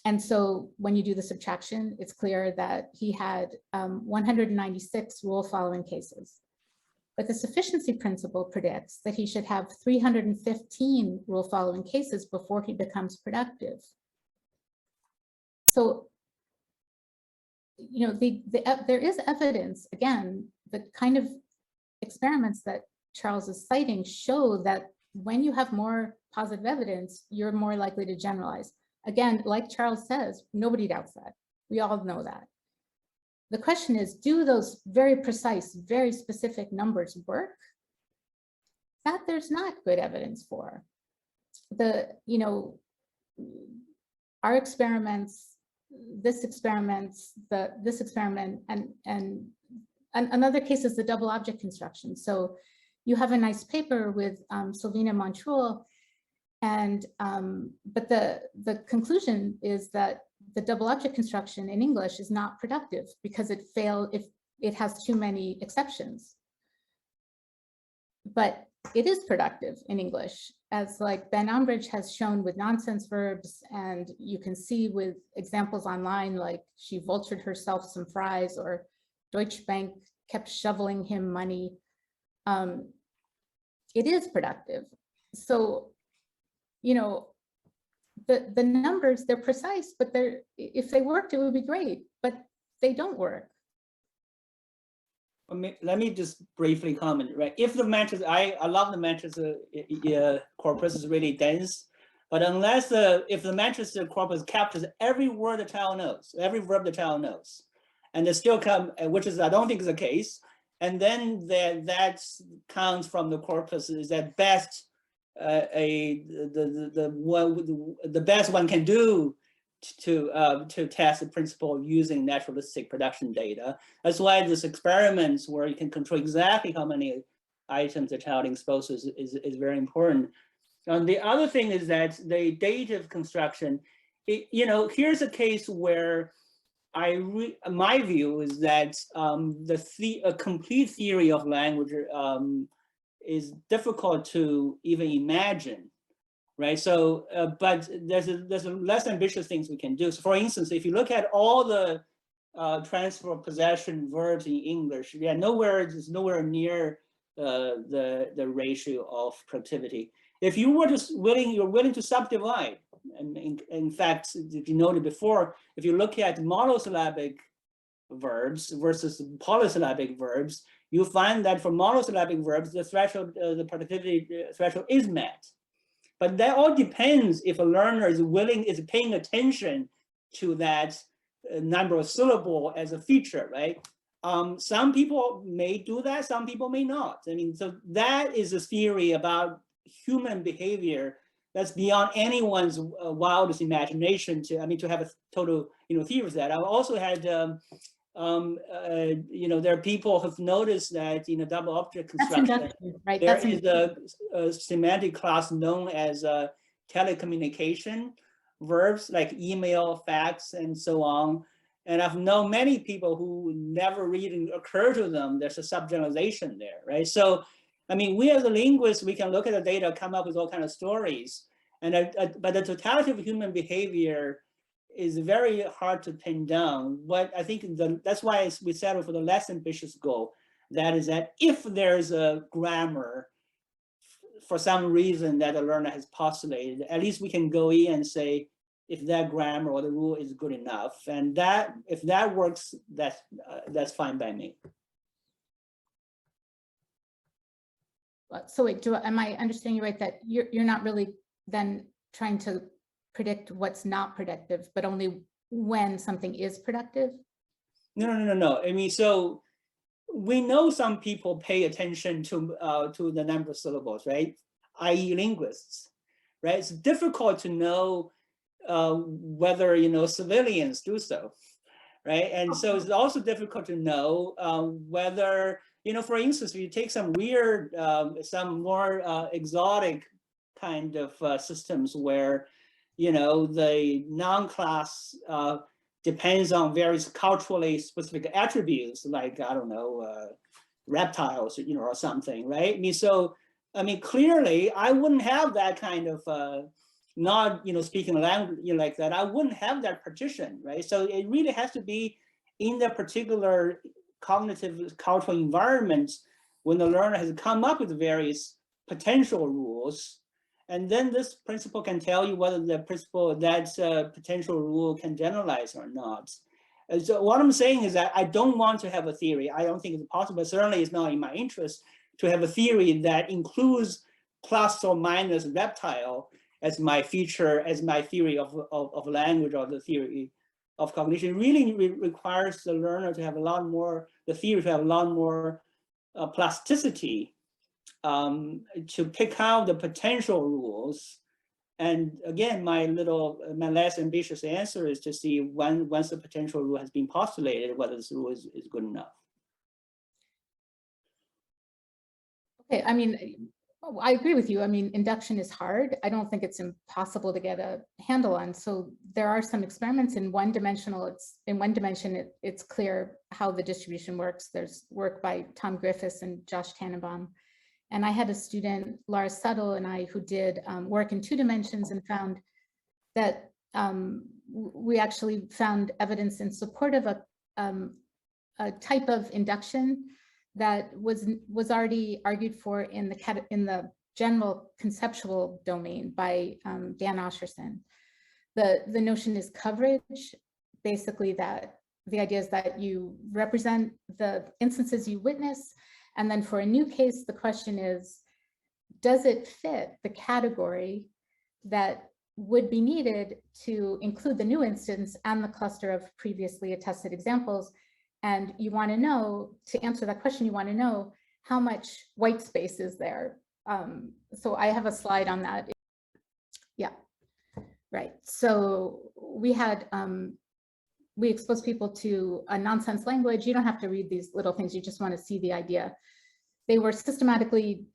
And so when you do the subtraction, it's clear that he had 196 rule following cases. But the sufficiency principle predicts that he should have 315 rule following cases before he becomes productive. So, you know, there is evidence, again, the kind of experiments that Charles is citing show that when you have more positive evidence, you're more likely to generalize. Again, like Charles says, nobody doubts that. We all know that. The question is, do those very precise, very specific numbers work? That there's not good evidence for. You know, our experiments, this experiment, and another case is the double object construction. So you have a nice paper with Sylvina Montreuil, and but the conclusion is that the double object construction in English is not productive because it failed if it has too many exceptions. But it is productive in English, as like Ben Umbridge has shown with nonsense verbs, and you can see with examples online, like she vultured herself some fries, or Deutsche Bank kept shoveling him money. It is productive. So, you know, the numbers, they're precise, but if they worked, it would be great, but they don't work. Let me just briefly comment, right? If the matrix, I love the matrix corpus is really dense, but unless if the matrix corpus captures every word the child knows, every verb the child knows, and they still come, which is I don't think is the case, and then that counts from the corpus is at best the best one can do to test the principle using naturalistic production data. That's why this experiments where you can control exactly how many items the child exposes is very important. And the other thing is that the dative construction, you know, here's a case where my view is that a complete theory of language is difficult to even imagine, right? So, but there's a less ambitious things we can do. So, for instance, if you look at all the transfer of possession verbs in English, yeah, it's nowhere near the ratio of productivity. If you were you're willing to subdivide, and in fact, if you noted before, if you look at monosyllabic verbs versus polysyllabic verbs, you find that for monosyllabic verbs, the threshold, the productivity threshold is met. But that all depends if a learner is paying attention to that number of syllable as a feature, right? Some people may do that, some people may not. I mean, so that is a theory about human behavior that's beyond anyone's wildest imagination to have a total, theory of that. I've also had, there are people who've noticed that in a double object construction, right? There is a semantic class known as telecommunication verbs like email, fax, and so on. And I've known many people who never really occur to them there's a subgeneralization there, right? So, I mean, we as a linguist, we can look at the data, come up with all kinds of stories, but the totality of human behavior is very hard to pin down. But I think that's why we settle for the less ambitious goal. That is that if there's a grammar for some reason that a learner has postulated, at least we can go in and say, if that grammar or the rule is good enough, and if that works, that's fine by me. So wait, am I understanding you right that you're not really then trying to predict what's not productive, but only when something is productive? No. I mean, so we know some people pay attention to the number of syllables, right? i.e. linguists, right? It's difficult to know whether, civilians do so, right? And so it's also difficult to know whether, for instance, if you take some weird, some more exotic kind of systems where, the noun-class depends on various culturally specific attributes, like, I don't know, reptiles, or something, right? Clearly, I wouldn't have that kind of not, speaking a language like that. I wouldn't have that partition, right? So it really has to be in the particular cognitive cultural environments when the learner has come up with various potential rules. And then this principle can tell you whether the principle, that potential rule can generalize or not. And so what I'm saying is that I don't want to have a theory. I don't think it's possible, but certainly it's not in my interest to have a theory that includes plus or minus reptile as my feature, as my theory of language or the theory of cognition. It really requires the learner to have a lot more, the theory to have a lot more plasticity to pick out the potential rules. And again, my less ambitious answer is to see once the potential rule has been postulated, whether this rule is good enough. Okay, I agree with you. Induction is hard. I don't think it's impossible to get a handle on. So there are some experiments in one dimension. It's clear how the distribution works. There's work by Tom Griffiths and Josh Tannenbaum. And I had a student, Lars Suttle, and I, who did work in 2 dimensions and found that we actually found evidence in support of a type of induction that was already argued for in the general conceptual domain by Dan Osherson. The notion is coverage, basically that the idea is that you represent the instances you witness, and then for a new case, the question is, does it fit the category that would be needed to include the new instance and the cluster of previously attested examples? And you want to know, to answer that question, you want to know how much white space is there. So I have a slide on that. Yeah, right. So we had, we exposed people to a nonsense language. You don't have to read these little things. You just want to see the idea. They were systematically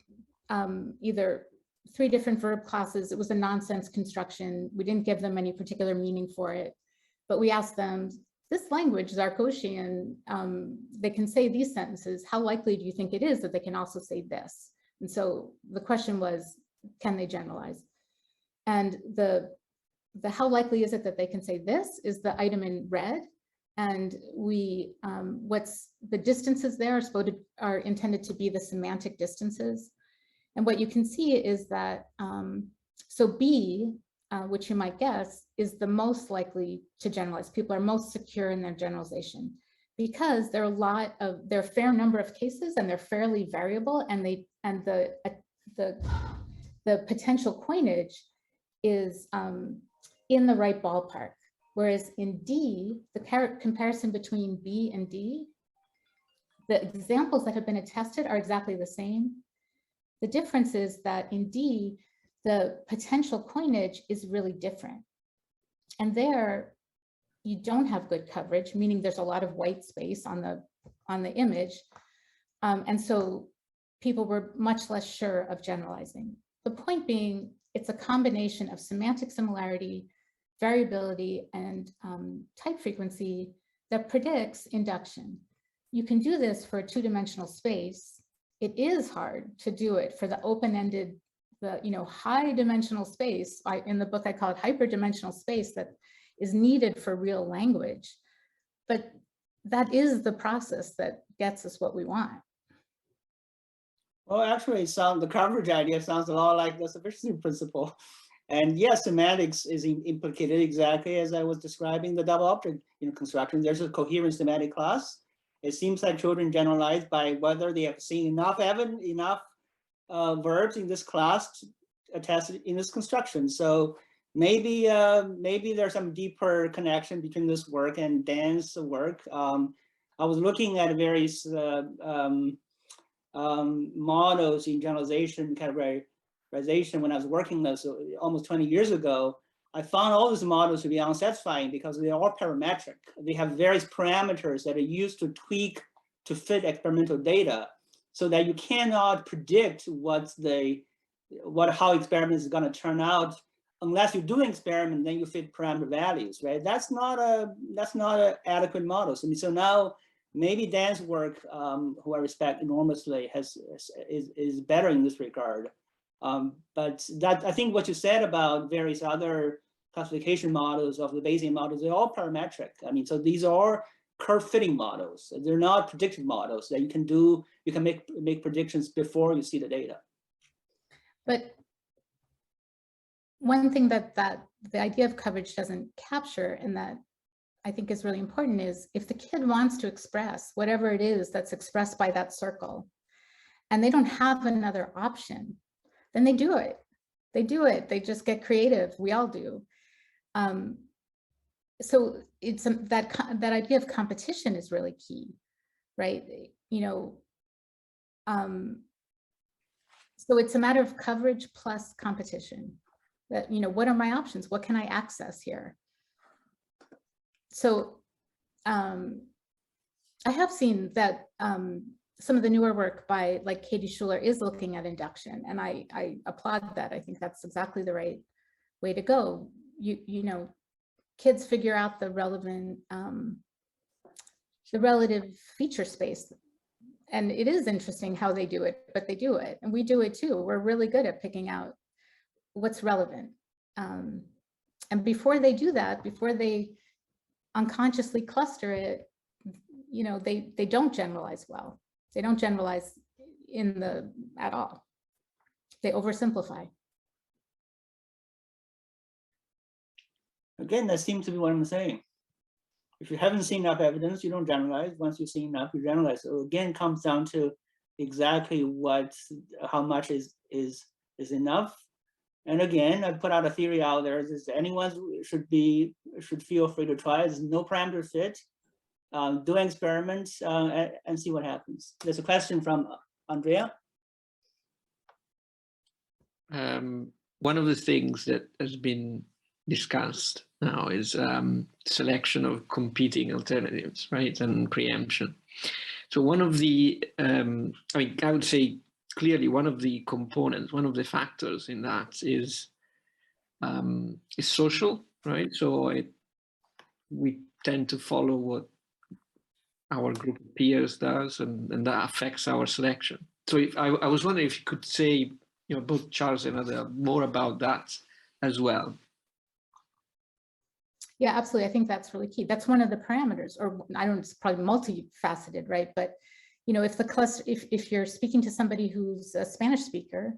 either 3 different verb classes. It was a nonsense construction. We didn't give them any particular meaning for it, but we asked them, this language, Zarkoshian, they can say these sentences. How likely do you think it is that they can also say this? And so the question was, can they generalize? And the how likely is it that they can say this is the item in red. And we, what's the distances there are intended to be the semantic distances. And what you can see is that, so B, which you might guess, is the most likely to generalize. People are most secure in their generalization because there are a fair number of cases and they're fairly variable, and the potential coinage is in the right ballpark. Whereas in D, the comparison between B and D, the examples that have been attested are exactly the same. The difference is that in D, the potential coinage is really different. And there, you don't have good coverage, meaning there's a lot of white space on the image. And so people were much less sure of generalizing. The point being, it's a combination of semantic similarity, variability, and type frequency that predicts induction. You can do this for a 2-dimensional space. It is hard to do it for the open-ended, high dimensional space. In the book, I call it hyperdimensional space that is needed for real language. But that is the process that gets us what we want. Well, actually, the coverage idea sounds a lot like the sufficiency principle. And yes, semantics is implicated exactly as I was describing the double object construction. There's a coherent semantic class. It seems like children generalize by whether they have seen enough verbs in this class attested in this construction. So maybe there's some deeper connection between this work and Dan's work. I was looking at various models in generalization, categorization when I was working this almost 20 years ago. I found all these models to be unsatisfying because they are all parametric. They have various parameters that are used to tweak to fit experimental data, so that you cannot predict how experiment is going to turn out unless you do an experiment, then you fit parameter values, right? That's not an adequate model. So now maybe Dan's work, who I respect enormously, is better in this regard. But that, I think what you said about various other classification models of the Bayesian models, they're all parametric. I mean, so these are curve fitting models. They're not predictive models that you can make predictions before you see the data. But one thing that the idea of coverage doesn't capture, and that I think is really important, is if the kid wants to express whatever it is that's expressed by that circle, and they don't have another option, then they do it. They do it. They just get creative. We all do. So it's that idea of competition is really key, right? So it's a matter of coverage plus competition. That, what are my options? What can I access here? So I have seen that some of the newer work by like Katie Schuler is looking at induction, and I applaud that. I think that's exactly the right way to go. Kids figure out the relative feature space, and it is interesting how they do it, but they do it, and we do it too. We're really good at picking out what's relevant, and before they do that, before they unconsciously cluster it, they don't generalize well. They don't generalize at all. They oversimplify. Again, that seems to be what I'm saying. If you haven't seen enough evidence, you don't generalize. Once you've seen enough, you generalize. So again, it comes down to exactly how much is enough. And again, I put out a theory out there. Anyone should feel free to try. There's no parameter fit. Do an experiment and see what happens. There's a question from Andrea. One of the things that has been discussed now is selection of competing alternatives, right, and preemption. So one of the, I would say clearly one of the components, one of the factors in that is social, right? So we tend to follow what our group of peers does, and that affects our selection. So I was wondering if you could say, both Charles and Adele, more about that as well. Yeah, absolutely. I think that's really key. That's one of the parameters, or it's probably multifaceted, right? But if the cluster, if you're speaking to somebody who's a Spanish speaker,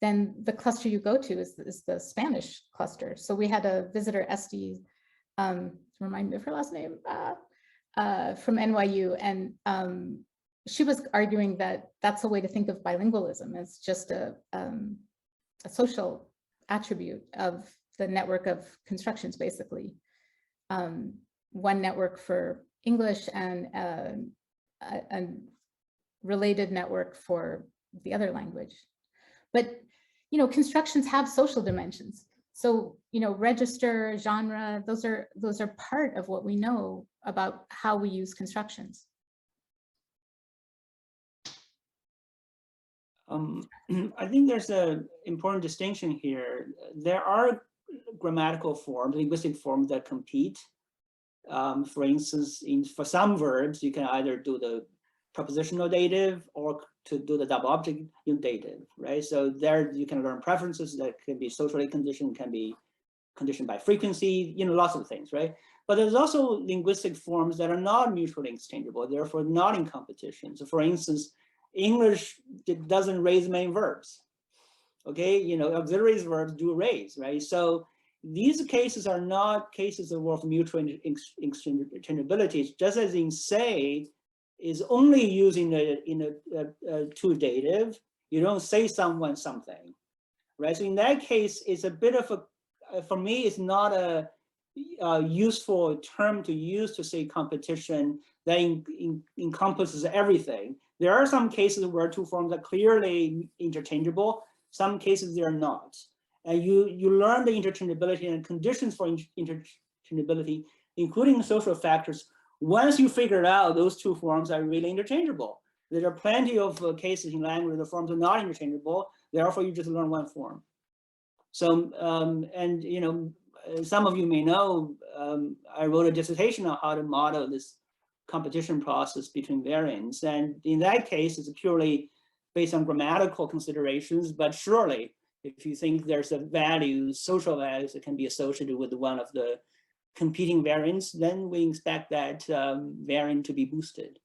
then the cluster you go to is the Spanish cluster. So we had a visitor, Esty, remind me of her last name, from NYU, and she was arguing that that's a way to think of bilingualism. It's just a social attribute of the network of constructions, basically. One network for English and a related network for the other language. But constructions have social dimensions. So register, genre, those are part of what we know about how we use constructions. I think there's an important distinction here. There are grammatical forms, linguistic forms that compete. For instance, for some verbs, you can either do the prepositional dative or to do the double object dative, right? So there you can learn preferences that can be socially conditioned, can be conditioned by frequency, lots of things, right? But there's also linguistic forms that are not mutually exchangeable, therefore not in competition. So for instance, English doesn't raise main verbs, okay? Auxiliary verbs do raise, right? So these cases are not cases of mutual exchangeability, just as in say is only using a to dative, you don't say someone something, right? So in that case, it's a bit of for me, it's not a useful term to use to say competition that encompasses everything. There are some cases where two forms are clearly interchangeable. Some cases they are not. and you learn the interchangeability and conditions for interchangeability, including social factors. Once you figure out those two forms are really interchangeable, there are plenty of cases in language where the forms are not interchangeable. Therefore, you just learn one form. So, and you know, some of you may know, I wrote a dissertation on how to model this competition process between variants. And in that case, it's purely based on grammatical considerations, but surely if you think there's a value, social values that can be associated with one of the competing variants, then we expect that variant to be boosted.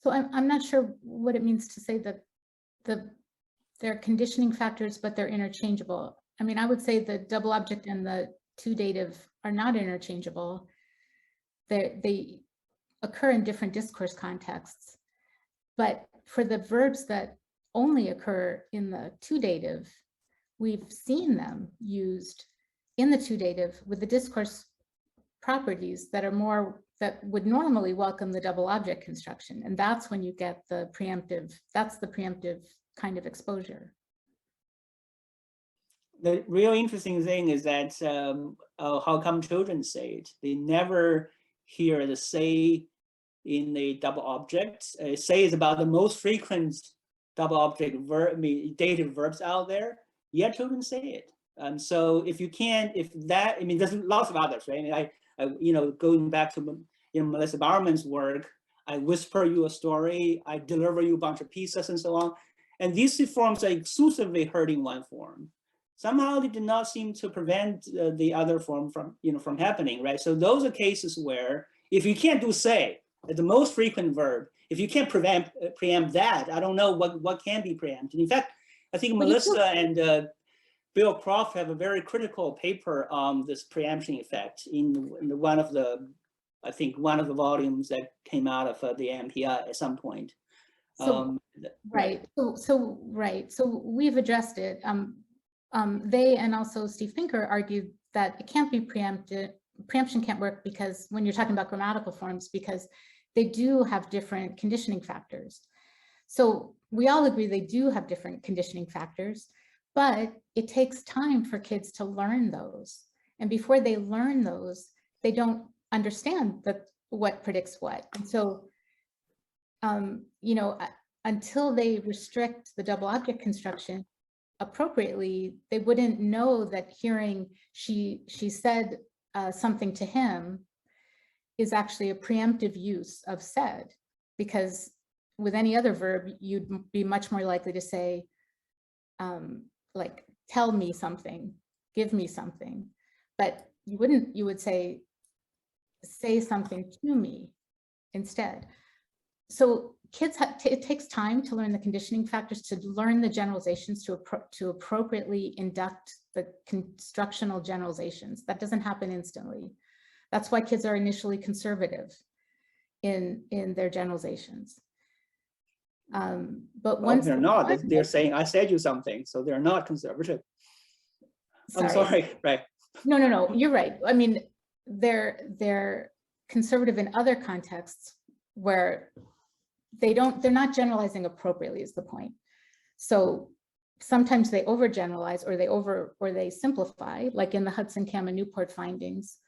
So I'm not sure what it means to say that they're conditioning factors, but they're interchangeable. I mean, I would say the double object and the two dative are not interchangeable. They occur in different discourse contexts. But for the verbs that only occur in the two dative, we've seen them used in the two dative with the discourse properties that are more, that would normally welcome the double object construction. And that's when you get the preemptive, that's the preemptive kind of exposure. The real interesting thing is that how come children say it? They never hear the say in the double object. Say is about the most frequent double object verb, dative verbs out there, yet children say it. So if you can't, if that, I mean, there's lots of others, right? I mean, I you know, going back to Melissa Bowerman's work, I whisper you a story, I deliver you a bunch of pieces and so on. And these forms are exclusively heard in one form. Somehow they did not seem to prevent the other form from, from happening, right? So those are cases where if you can't do say, the most frequent verb, if you can't preempt that, I don't know what can be preempted. In fact, I think Melissa and Bill Croft have a very critical paper on this preemption effect in one of the, I think one of the volumes that came out of the AMPI at some point. So, right. So we've addressed it. They and also Steve Pinker argued that it can't be preempted. Preemption can't work because when you're talking about grammatical forms, because they do have different conditioning factors. So we all agree they do have different conditioning factors, but it takes time for kids to learn those. And before they learn those, they don't understand what predicts what. And so, until they restrict the double object construction appropriately, they wouldn't know that hearing she said something to him is actually a preemptive use of said, because with any other verb, you'd be much more likely to say, like, tell me something, give me something, but you would say something to me instead. So kids, it takes time to learn the conditioning factors, to learn the generalizations, to appropriately induct the constructional generalizations. That doesn't happen instantly. That's why kids are initially conservative in their generalizations. But once they're not, they're saying, I said you something, so they're not conservative. I'm sorry, right. No, you're right. I mean, they're conservative in other contexts where they're not generalizing appropriately is the point. So sometimes they overgeneralize or they simplify, like in the Hudson-Kamen Newport findings,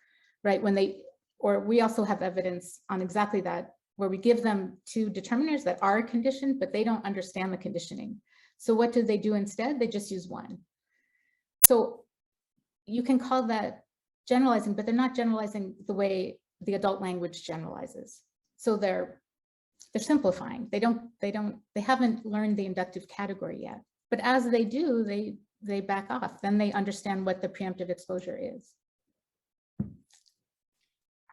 right? We also have evidence on exactly that, where we give them two determiners that are conditioned, but they don't understand the conditioning. So what do they do instead? They just use one. So you can call that generalizing, but they're not generalizing the way the adult language generalizes. So they're simplifying. They haven't learned the inductive category yet. But as they do, they back off. Then they understand what the preemptive exposure is.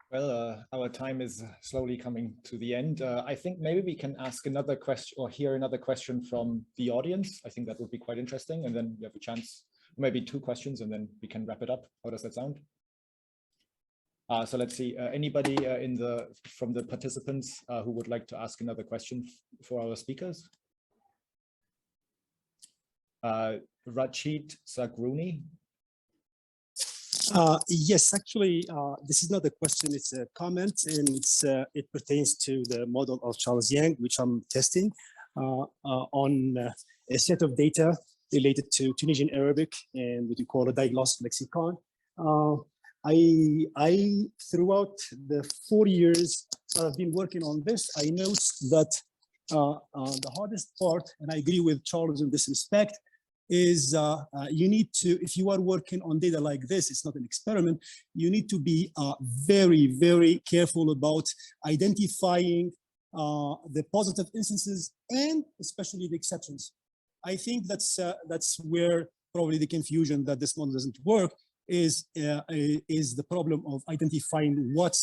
Well, our time is slowly coming to the end. I think maybe we can ask another question or hear another question from the audience. I think that would be quite interesting. And then we have a chance, maybe two questions, and then we can wrap it up. How does that sound? So let's see, anybody from the participants who would like to ask another question for our speakers? Rachid Sagruni. Yes, actually, this is not a question, it's a comment, and it pertains to the model of Charles Yang, which I'm testing on a set of data related to Tunisian Arabic and what you call a diglossic lexicon. Throughout the 4 years I've been working on this, I noticed that the hardest part, and I agree with Charles in this respect, is you need to, if you are working on data like this, it's not an experiment, you need to be very, very careful about identifying the positive instances and especially the exceptions. I think that's where probably the confusion that this model doesn't work is the problem of identifying what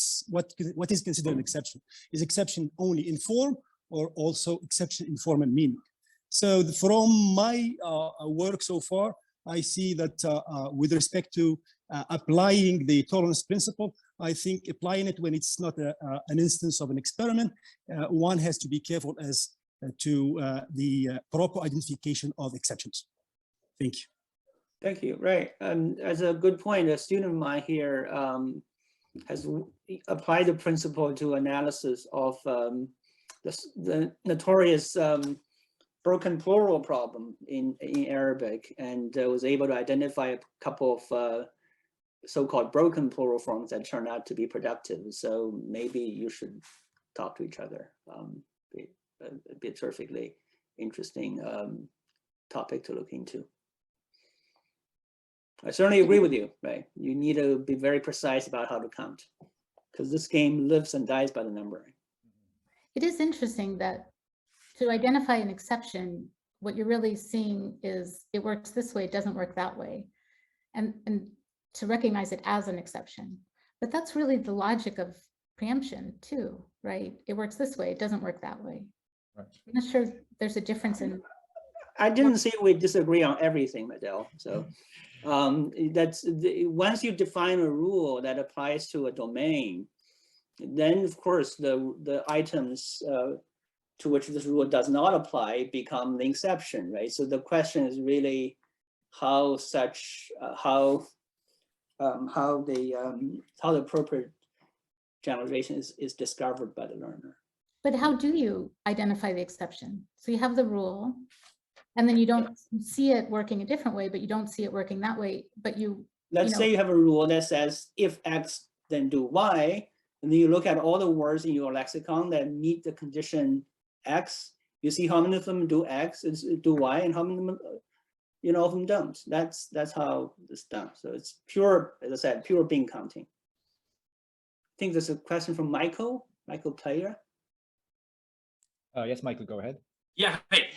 is considered an exception. Is exception only in form or also exception in form and meaning? So from my work so far, I see that with respect to applying the tolerance principle, I think applying it when it's not an instance of an experiment, one has to be careful as to the proper identification of exceptions. Thank you. Thank you. Right. As a good point, a student of mine here has applied the principle to analysis of the notorious broken plural problem in Arabic, and was able to identify a couple of so-called broken plural forms that turn out to be productive. So maybe you should talk to each other. It'd be a terrifically interesting topic to look into. I certainly agree with you, right? You need to be very precise about how to count, because this game lives and dies by the number. It is interesting that to identify an exception, what you're really seeing is it works this way, it doesn't work that way. And to recognize it as an exception. But that's really the logic of preemption too, right? It works this way, it doesn't work that way. Right. I'm not sure there's a difference in. I didn't say we disagree on everything, Adele. So once you define a rule that applies to a domain, then of course the items to which this rule does not apply become the exception, right? So the question is really how the appropriate generalization is discovered by the learner. But how do you identify the exception? So you have the rule, and then you don't see it working a different way, but you don't see it working that way. But let's say you have a rule that says if X, then do Y, and then you look at all the words in your lexicon that meet the condition X. You see how many of them do X, do Y, and how many of them, of them don't. That's how it's done. So it's pure, as I said, pure bin counting. I think there's a question from Michael Player. Yes, Michael, go ahead. Yeah, hey,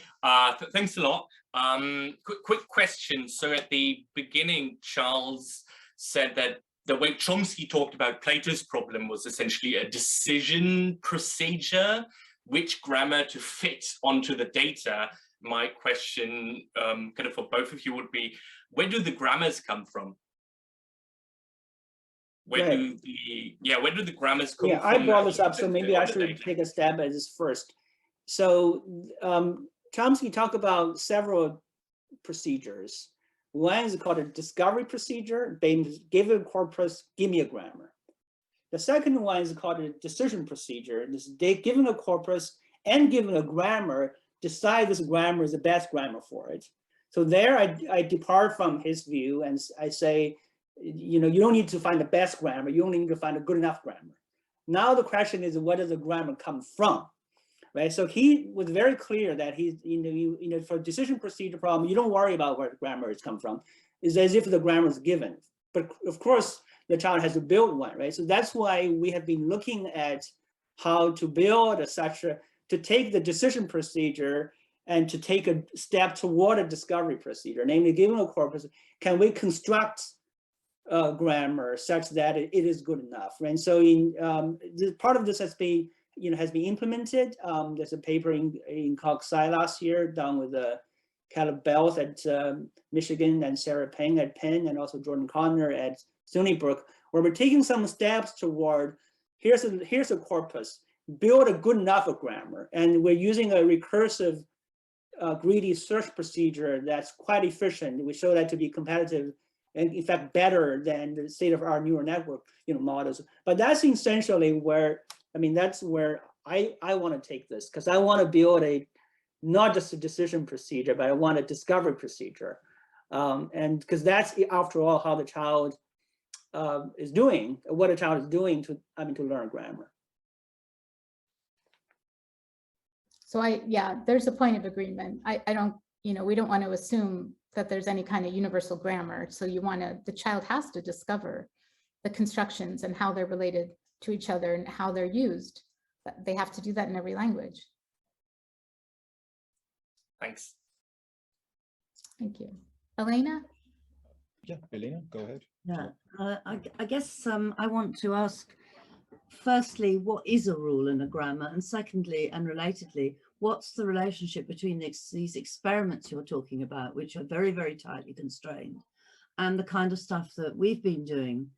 thanks a lot. Quick question. So at the beginning, Charles said that the way Chomsky talked about Plato's problem was essentially a decision procedure, which grammar to fit onto the data. My question kind of for both of you would be, where do the grammars come from? Where do the grammars come from? Yeah, I brought this up, so maybe I should take a stab at this first. So Chomsky talked about several procedures. One is called a discovery procedure. Give a corpus, give me a grammar. The second one is called a decision procedure. Given a corpus and given a grammar, decide this grammar is the best grammar for it. So there I depart from his view and I say, you don't need to find the best grammar, you only need to find a good enough grammar. Now the question is, where does the grammar come from? Right, so he was very clear that he's, for a decision procedure problem, you don't worry about where the grammar has come from. It's as if the grammar is given. But of course, the child has to build one, right? So that's why we have been looking at how to build to take the decision procedure and to take a step toward a discovery procedure. Namely, given a corpus, can we construct grammar such that it is good enough? And so part of this has been implemented. There's a paper in Coxsci last year done with Caleb Bells at Michigan and Sarah Peng at Penn and also Jordan Connor at SUNY Brook, where we're taking some steps toward, here's a corpus, build a good enough grammar. And we're using a recursive greedy search procedure that's quite efficient. We show that to be competitive and in fact better than the state-of-the-art neural network models. But that's essentially where, that's where I want to take this, because I want to build a not just a decision procedure, but I want a discovery procedure. And because that's, after all, how the child is doing, what a child is doing to learn grammar. So yeah, there's a point of agreement. I don't, we don't want to assume that there's any kind of universal grammar. So the child has to discover the constructions and how they're related to each other and how they're used. But they have to do that in every language. Thanks. Thank you. Elena? Yeah, Elena, go ahead. Yeah, I guess I want to ask, firstly, what is a rule and a grammar? And secondly, and relatedly, what's the relationship between these experiments you're talking about, which are very, very tightly constrained, and the kind of stuff that we've been doing,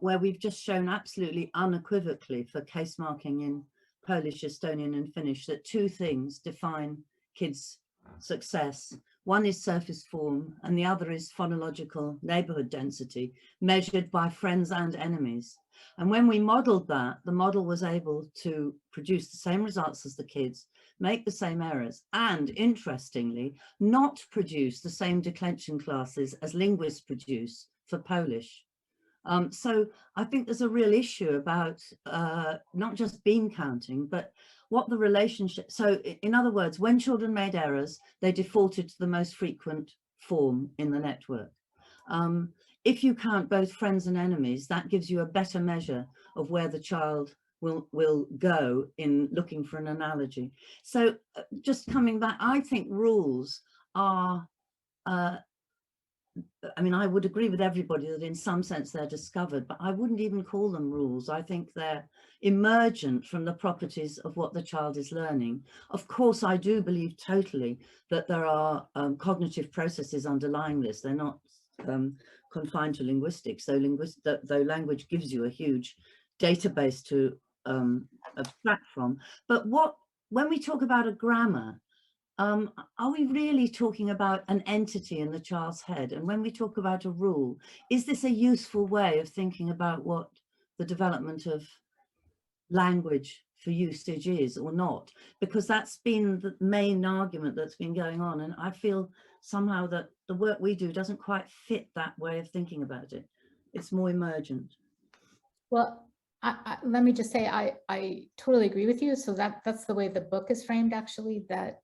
where we've just shown absolutely unequivocally for case marking in Polish, Estonian, and Finnish that two things define kids' success. One is surface form, and the other is phonological neighborhood density, measured by friends and enemies. And when we modeled that, the model was able to produce the same results as the kids, make the same errors, and interestingly, not produce the same declension classes as linguists produce for Polish. So I think there's a real issue about not just bean counting, but what the relationship. So in other words, when children made errors, they defaulted to the most frequent form in the network. If you count both friends and enemies, that gives you a better measure of where the child will go in looking for an analogy. So just coming back, I think rules are, I mean, I would agree with everybody that in some sense they're discovered, but I wouldn't even call them rules. I think they're emergent from the properties of what the child is learning. Of course, I do believe totally that there are cognitive processes underlying this. They're not confined to linguistics, though language gives you a huge database to abstract from. But when we talk about a grammar, are we really talking about an entity in the child's head? And when we talk about a rule, is this a useful way of thinking about what the development of language for usage is or not? Because that's been the main argument that's been going on. And I feel somehow that the work we do doesn't quite fit that way of thinking about it. It's more emergent. Well, let me just say, I totally agree with you. So that's the way the book is framed, actually, that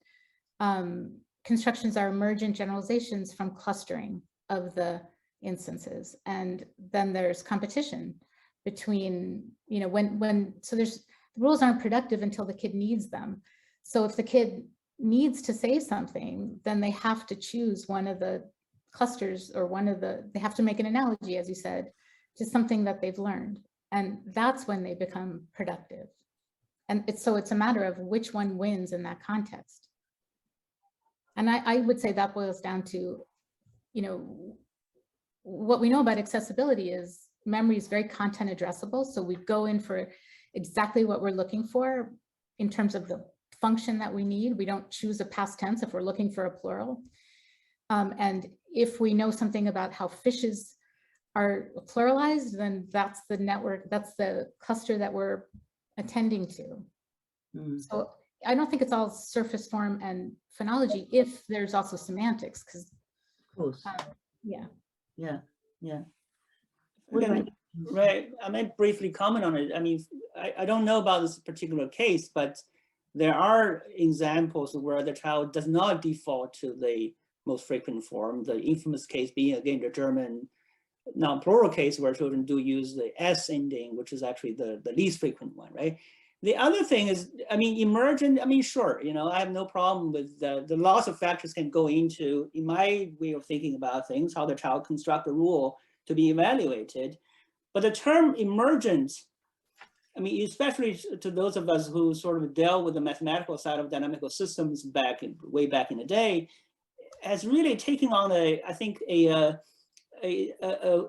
constructions are emergent generalizations from clustering of the instances. And then there's competition between, so the rules aren't productive until the kid needs them. So if the kid needs to say something, then they have to choose one of the clusters or they have to make an analogy, as you said, to something that they've learned. And that's when they become productive. And it's a matter of which one wins in that context. And I would say that boils down to, what we know about accessibility is memory is very content addressable. So we go in for exactly what we're looking for in terms of the function that we need. We don't choose a past tense if we're looking for a plural. And if we know something about how fishes are pluralized, then that's the network, that's the cluster that we're attending to. So I don't think it's all surface form and phonology if there's also semantics, because of course. Yeah. Right. I might briefly comment on it. I mean, I don't know about this particular case, but there are examples where the child does not default to the most frequent form. The infamous case being, again, the German non-plural case where children do use the S ending, which is actually the least frequent one, right? The other thing is, I mean, emergent, I mean, sure, I have no problem with the lots of factors can go into, in my way of thinking about things, how the child construct a rule to be evaluated. But the term emergent, I mean, especially to those of us who sort of dealt with the mathematical side of dynamical systems way back in the day, has really taken on I think a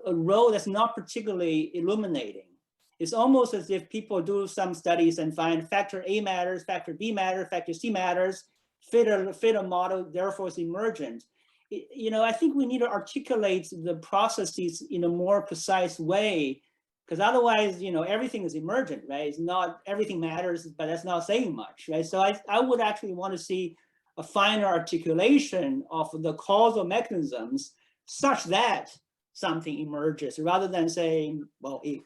role that's not particularly illuminating. It's almost as if people do some studies and find factor A matters, factor B matters, factor C matters, fit a model, therefore it's emergent. I think we need to articulate the processes in a more precise way, because otherwise, everything is emergent, right? It's not everything matters, but that's not saying much, right? So I would actually want to see a finer articulation of the causal mechanisms such that something emerges, rather than saying, well, they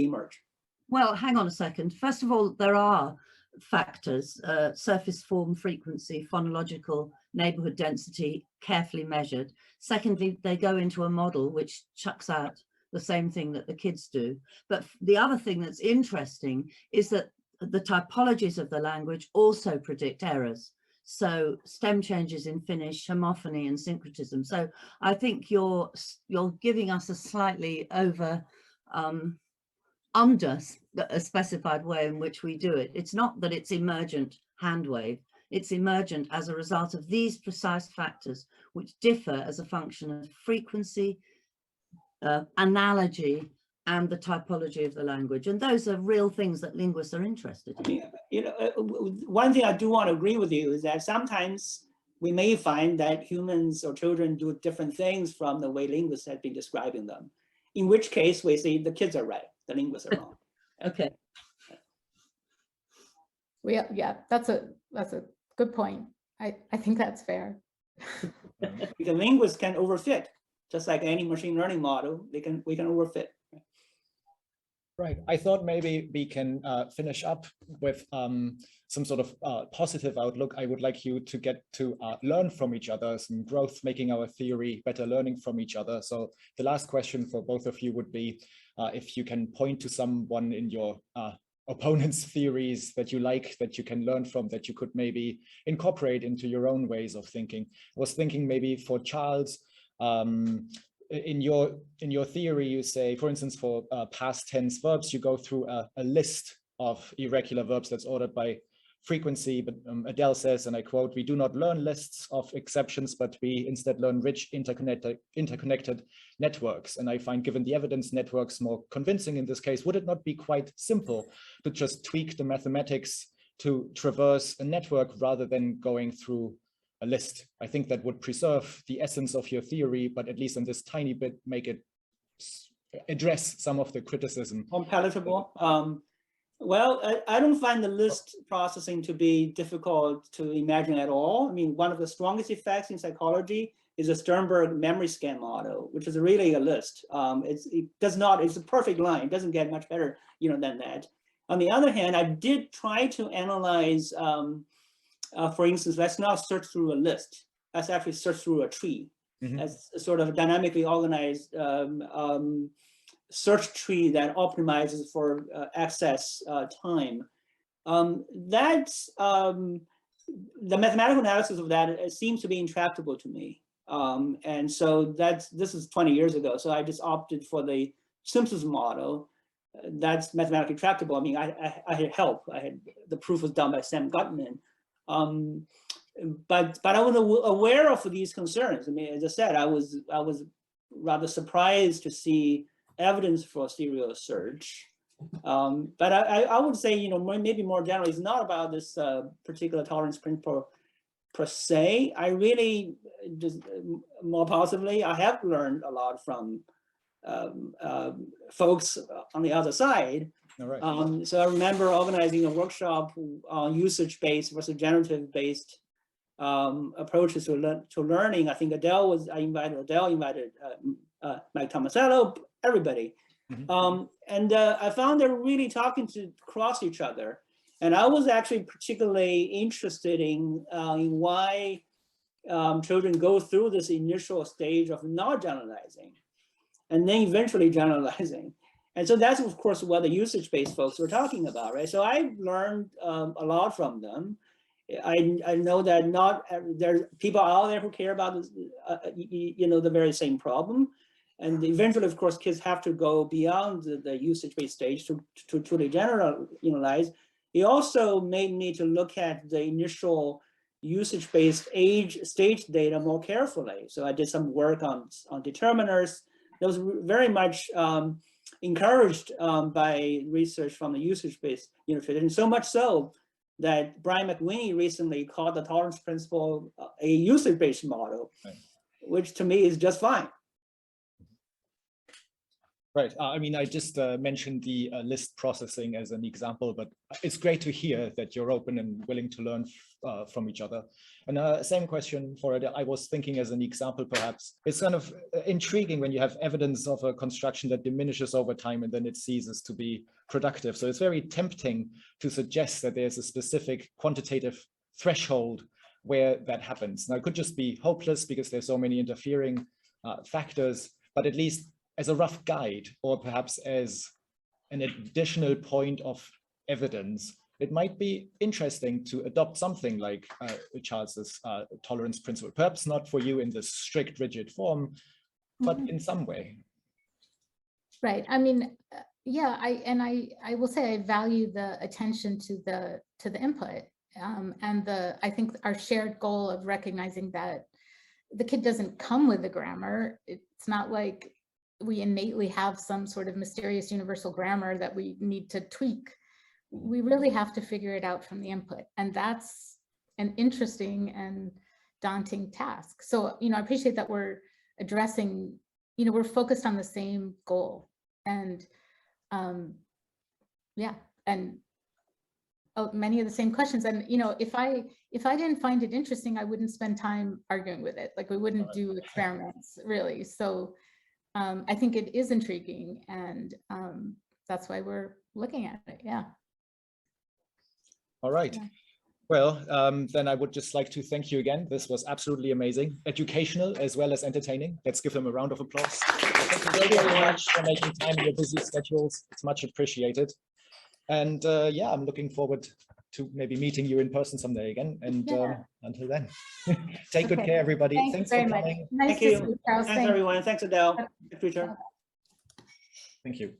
emerge. Well, hang on a second. First of all, there are factors, surface form, frequency, phonological, neighborhood density, carefully measured. Secondly, they go into a model which chucks out the same thing that the kids do. But the other thing that's interesting is that the typologies of the language also predict errors. So stem changes in Finnish, homophony and syncretism. So I think you're giving us a slightly under a specified way in which we do it. It's not that it's emergent hand wave, it's emergent as a result of these precise factors which differ as a function of frequency, analogy, and the typology of the language. And those are real things that linguists are interested in. One thing I do want to agree with you is that sometimes we may find that humans or children do different things from the way linguists have been describing them, in which case we say the kids are right, the linguists are wrong. Okay. Yeah, that's a good point. I think that's fair. Because linguists can overfit, just like any machine learning model, we can overfit. Right. I thought maybe we can finish up with some sort of positive outlook. I would like you to get to learn from each other, some growth, making our theory better, learning from each other. So the last question for both of you would be if you can point to someone in your opponent's theories that you like, that you can learn from, that you could maybe incorporate into your own ways of thinking. I was thinking maybe for Charles, in your theory, you say, for instance, for past tense verbs, you go through a list of irregular verbs that's ordered by frequency. But Adele says, and I quote, "We do not learn lists of exceptions, but we instead learn rich interconnected networks." And I find, given the evidence, networks more convincing in this case. Would it not be quite simple to just tweak the mathematics to traverse a network rather than going through a list? I think that would preserve the essence of your theory, but at least in this tiny bit, make it address some of the criticism. More palatable. Well, I don't find the list processing to be difficult to imagine at all. I mean, one of the strongest effects in psychology is a Sternberg memory scan model, which is really a list. It's a perfect line. It doesn't get much better, than that. On the other hand, I did try to analyze, for instance, let's not search through a list. Let's actually search through a tree. As a sort of dynamically organized search tree that optimizes for access time. That's the mathematical analysis of that, it seems to be intractable to me. And so this is 20 years ago. So I just opted for the Simpsons model. That's mathematically tractable. I mean, I had help. The proof was done by Sam Gutman. But I was aware of these concerns. I mean, as I said, I was rather surprised to see evidence for serial search. But I would say, maybe more generally, it's not about this particular tolerance principle per se. I really, just more possibly, I have learned a lot from folks on the other side. All right. So I remember organizing a workshop on usage-based versus generative-based approaches to learning. I think Adele invited Mike Tomasello, everybody. And I found they're really talking across each other. And I was actually particularly interested in why children go through this initial stage of not generalizing and then eventually generalizing. And so that's, of course, what the usage-based folks were talking about, right? So I learned a lot from them. I know that there's people out there who care about this, the very same problem. And eventually, of course, kids have to go beyond the usage-based stage to truly generalize. It also made me to look at the initial usage-based stage data more carefully. So I did some work on determiners. That was very much encouraged by research from the usage-based unification, so much so that Brian McWhinney recently called the tolerance principle a usage-based model, right, which to me is just fine. Right. I mean, I just mentioned the list processing as an example, but it's great to hear that you're open and willing to learn from each other. And same question for it. I was thinking as an example, perhaps it's kind of intriguing when you have evidence of a construction that diminishes over time and then it ceases to be productive. So it's very tempting to suggest that there's a specific quantitative threshold where that happens. Now, it could just be hopeless because there's so many interfering factors, but at least as a rough guide, or perhaps as an additional point of evidence, it might be interesting to adopt something like Charles's tolerance principle, perhaps not for you in the strict, rigid form, but in some way. Right. I mean, yeah, I will say I value the attention to the input and I think our shared goal of recognizing that the kid doesn't come with the grammar. It's not like we innately have some sort of mysterious universal grammar that we need to tweak. We really have to figure it out from the input. And that's an interesting and daunting task. So, I appreciate that we're addressing, we're focused on the same goal. And yeah, and many of the same questions. And, if I didn't find it interesting, I wouldn't spend time arguing with it. Like we wouldn't do experiments really. So I think it is intriguing, and that's why we're looking at it. Yeah. All right. Yeah. Well, then I would just like to thank you again. This was absolutely amazing, educational as well as entertaining. Let's give them a round of applause. Thank you very much for making time in your busy schedules. It's much appreciated. And yeah, I'm looking forward to maybe meeting you in person someday again. And until then, take good care, everybody. Thanks very much. Nice Thank to you. see you, Charles. Thanks, everyone. Thanks, Adele. Good future. Thank you.